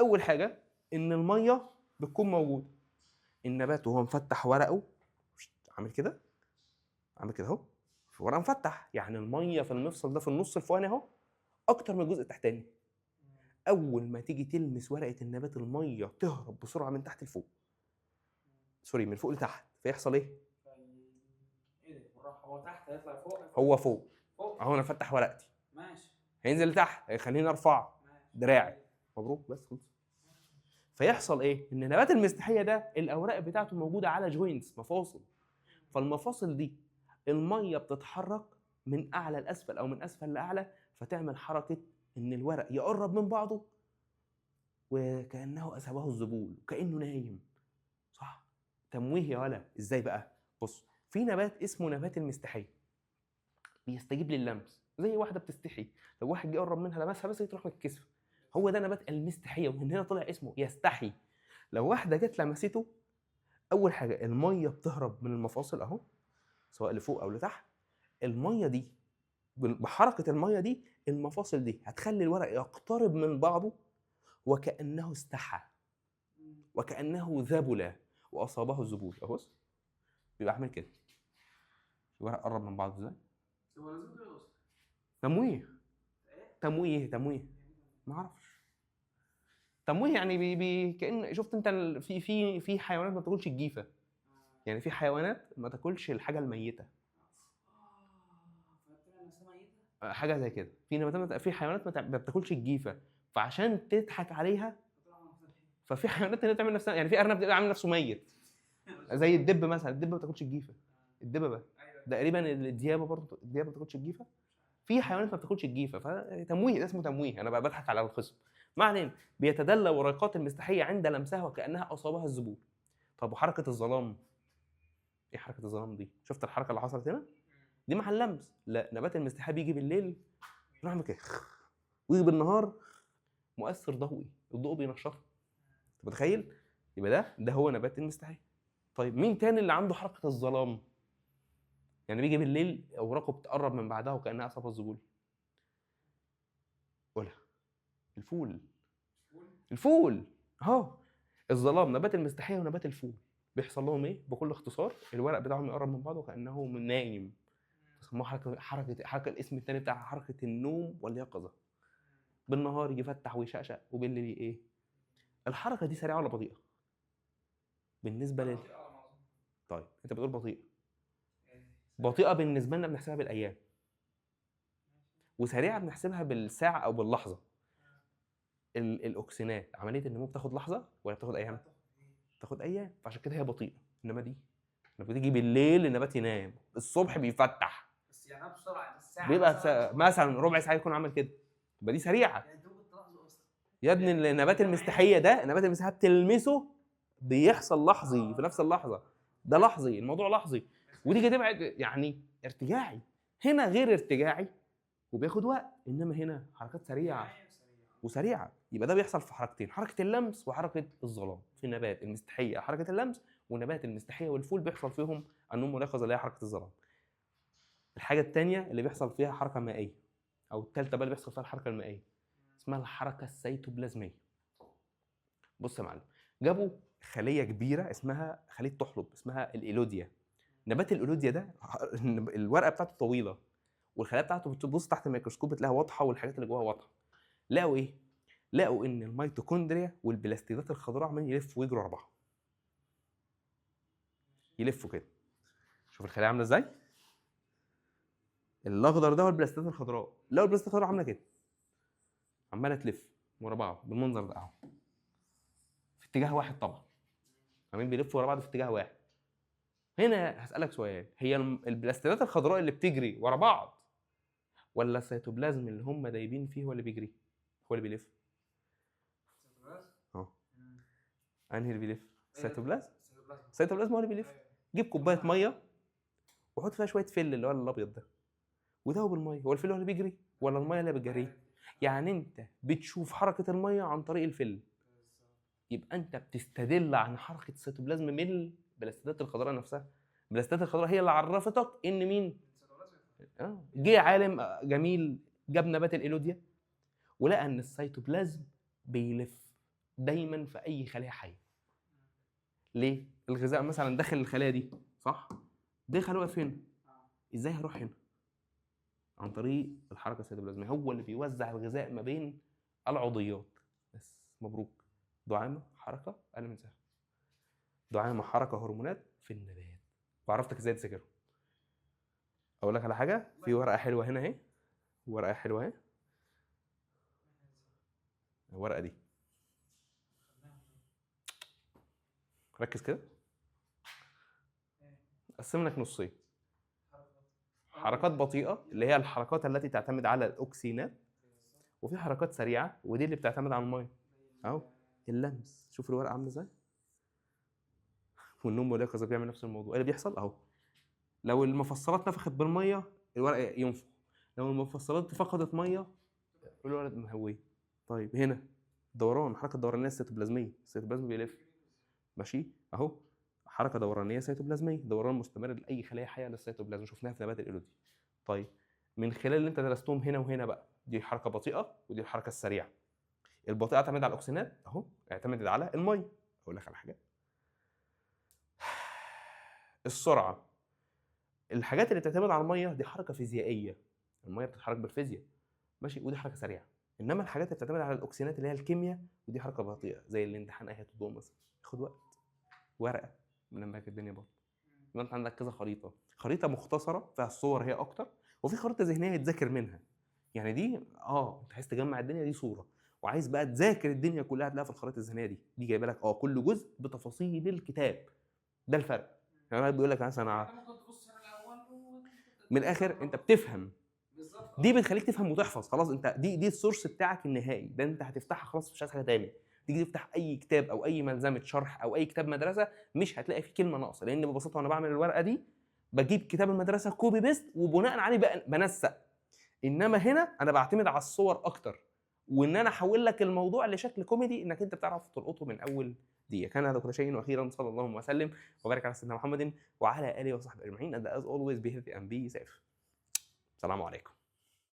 اول حاجه ان الميه بتكون موجوده، النبات وهو مفتح ورقه عامل كده، عامل كده اهو، في ورقه مفتح، يعني الميه في المفصل ده في النص الفوقاني اهو اكتر من الجزء التحتاني. اول ما تيجي تلمس ورقه النبات الميه تهرب بسرعه من تحت لفوق، سوري من فوق لتحت، فيحصل ايه؟ ايه ده بالراحه، هو تحت هيطلع فوق؟ هو فوق فوق اهو، انا فتح ورقتي ماشي، هينزل لتحت هيخليني ارفع دراعي. مبروك بس خلص. فيحصل ايه؟ ان النبات المستحيه ده الاوراق بتاعته موجوده على جوينتس، مفاصل. فالمفاصل دي الميه بتتحرك من اعلى لاسفل او من اسفل لاعلى، فتعمل حركه ان الورق يقرب من بعضه وكانه اسابه الذبول وكانه نايم. صح؟ تمويه يا ولا. ازاي بقى؟ بص، في نبات اسمه نبات المستحيه بيستجيب لللمس، زي واحده بتستحي، لو واحد جه يقرب منها لمسها بس تروح متكسفه. هو ده نبات المستحيه، ومن هنا طلع اسمه يستحي. لو واحده جت لمسته، اول حاجه الميه بتهرب من المفاصل اهو، سواء لفوق او لتحت. الميه دي بحركه الميه دي المفاصل دي هتخلي الورق يقترب من بعضه وكانه استحى وكانه ذبل واصابه الذبول. اهو بص بيبقى عامل كده، الورق قرب من بعضه ازاي؟ هو لازم كده اصلا تمويه. تمويه ما اعرفش. تمويه يعني كأن شفت انت في حيوانات ما تاكلش الجيفه، يعني في حيوانات ما تاكلش الحاجه الميته، حاجه زي كده. في نباتات، في حيوانات ما بتاكلش الجيفه، فعشان تضحك عليها ففي حيوانات اللي بتعمل نفسها، يعني في ارنب بيبقى عامل نفسه ميت زي الدب مثلا. الدب ما بتاكلش الجيفه، الدببه تقريبا. الديابه برضه، الديابه ما بتاكلش الجيفه. في حيوانات ما بتاكلش الجيفه، فتمويه، ده اسمه تمويه. انا بقى بضحك على الخصم. ما علينا. بيتدلى ورقات المستحيه عند لمسها وكانها اصابها الذبول. طب وحركه الظلام؟ ايه حركه الظلام دي؟ شفت الحركه اللي حصلت هنا دي مع اللمس؟ لا، نبات المستحيه بيجي بالليل يروح كده، ويجي بالنهار مؤثر ضوئي، الضوء بينشطه. انت متخيل؟ يبقى ده هو نبات المستحيه. طيب مين تاني اللي عنده حركه الظلام؟ يعني بيجي بالليل اوراقه بتقرب من بعدها وكانها اصابه الذبول. قولها. الفول. الفول اهو. الظلام نبات المستحيه ونبات الفول بيحصل لهم ايه؟ بكل اختصار الورق بتاعهم يقرب من بعضه كانه نايم. بيسموها حركه الاسم الثاني بتاعها حركه النوم واليقظه. بالنهار يجي يفتح ويشقشق، وبالليل ايه؟ الحركه دي سريعه ولا بطيئه؟ بالنسبه لل طيب انت بتقول بطيئه. بطيئه بالنسبه لنا بنحسبها بالايام، وسريعه بنحسبها بالساعه او باللحظه. الاوكسينات عمليه النمو بتاخد لحظه ولا بتاخد ايام؟ بتاخد ايام، فعشان كده هي بطيئه. انما دي لما بتيجي بالليل النبات ينام، الصبح بيفتح، بس يعني بسرعه، الساعه بيبقى مثلا ربع ساعه يكون عامل كده، يبقى دي سريعه. يعني انت ممكن تلاحظه اصلا يا ابني النبات المستحيه ده، النبات المستحيه بتلمسه بيحصل لحظي في نفس اللحظه، ده لحظي، الموضوع لحظي. وتيجي تبعد يعني ارتجاعي. هنا غير ارتجاعي وبياخد وقت، انما هنا حركات سريعه وسريعه. يبقى ده بيحصل في حركتين، حركه اللمس وحركه الظلام. في النبات المستحيه حركه اللمس، ونبات المستحيه والفول بيحصل فيهم النوم واليقظه اللي هي حركه الظلام. الحاجه الثانيه اللي بيحصل فيها حركه مائيه، او الثالثه بقى اللي بيحصل فيها الحركه المائيه، اسمها الحركه السيتوبلازميه. بص يا معلم، جابوا خليه كبيره اسمها خليه تحلب اسمها الإيلوديا. نبات الإيلوديا ده الورقه بتاعته طويله والخلايا بتاعته بتبص تحت الميكروسكوب بتلاقيها واضحه والحاجات اللي جواها واضحه. لقوا ايه؟ لقوا ان الميتوكوندريا والبلاستيدات الخضراء عمالين يلفوا ويجروا ورا بعض. يلفوا كده. شوف الخلايا عامله ازاي؟ الاخضر ده هو البلاستيدات الخضراء، لقوا البلاستيدات الخضراء عامله كده. عماله تلف ورا بعض بالمنظر ده اهو. في اتجاه واحد طبعا. عمالين بيلفوا ورا بعض في اتجاه واحد. هنا هسألك سؤال، هي البلاستيدات الخضراء اللي بتجري ورا بعض ولا السيتوبلازم اللي هم دايبين فيه هو اللي بيجري؟ هو اللي بيلف. اه انهي اللي بيلف؟ السيتوبلازم. السيتوبلازم هو اللي بيلف. جيب كوبايه ميه وحط فيها شويه فل اللي هو الابيض ده ودوب الميه، هو الفل هو اللي بيجري ولا الميه اللي بتجريه؟ يعني انت بتشوف حركه الميه عن طريق الفل، يبقى انت بتستدل عن حركه السيتوبلازم من البلاستيدات الخضراء نفسها. البلاستيدات الخضراء هي اللي عرفتك ان مين؟ جه عالم جميل جاب نبات الإيلوديا ولقى ان السيتوبلازم بيلف دايما في اي خليه حيه. ليه؟ الغذاء مثلا داخل الخليه دي صح؟ دخل واقف هنا. ازاي هروح هنا؟ عن طريق الحركه السيتوبلازميه، هو اللي بيوزع الغذاء ما بين العضيات. بس مبروك. دعامه حركه اقل من سهم. دعامه حركه هرمونات في النبات. وعرفتك ازاي تذاكرهم. اقول لك على حاجه، في ورقه حلوه هنا اهي. ورقه حلوه اهي. الورقه دي ركز كده. قسم لك نصين. حركات بطيئه اللي هي الحركات التي تعتمد على الاكسينات، وفي حركات سريعه ودي اللي بتعتمد على الميه. اهو اللمس. شوف الورقه عامله ازاي. والنوم واليقظه بيعمل نفس الموضوع. ايه اللي بيحصل اهو؟ لو المفصلات نفخت بالميه الورق ينفخ، لو المفصلات فقدت ميه الورق مهويه. طيب هنا دوران، حركه دورانيه سيتوبلازميه، السيتوبلازم بيلف ماشي اهو. حركه دورانيه سيتوبلازميه، دوران مستمر لاي خليه حيه للسيتوبلازم، شفناها في نبات الإيلوديا. طيب من خلال اللي انت درستهم هنا وهنا بقى، دي حركه بطيئه ودي الحركه السريعه. البطيئه اعتمد على الاكسجينات اهو، اعتمدت على الميه. اقول لك على حاجه، السرعه، الحاجات اللي بتعتمد على الميه دي حركه فيزيائيه، الميه بتتحرك بالفيزياء ماشي، ودي حركه سريعه. انما الحاجات اللي بتعتمد على الاكسجينات اللي هي الكيمياء ودي حركه بطيئه، زي الامتحان اهي الضوء مثلا ياخد وقت. ورقه من لك الدنيا برضه. يبقى انت عندك كذا خريطه، خريطه مختصره فيها الصور هي اكتر، وفي خريطه ذهنيه يتذاكر منها. يعني دي انت عايز تجمع الدنيا دي صوره، وعايز بقى تذاكر الدنيا كلها تلاقيها في الخرائط الذهنيه دي جايبه لك كل جزء بتفاصيل الكتاب. ده الفرق. يعني بيقول لك مثلا ممكن تبص هنا الاول من الاخر انت بتفهم. بالظبط. دي بتخليك تفهم وتحفظ خلاص. انت دي السورس بتاعك النهائي، ده انت هتفتحها خلاص مش عايز حاجه تاني. تيجي تفتح اي كتاب او اي ملزمه شرح او اي كتاب مدرسه مش هتلاقي فيه كلمه ناقصه، لان ببساطه وانا بعمل الورقه دي بجيب كتاب المدرسه كوبي بيست وبناء عليه بنسق. انما هنا انا بعتمد على الصور اكتر، وان انا احول لك الموضوع لشكل كوميدي انك انت بتعرف تلقطه من اول دقيقه. كان هذا كل شيء، واخيرا صلى الله وسلم وبارك على سيدنا محمد وعلى اله وصحبه اجمعين. and as always be healthy and be safe. السلام عليكم.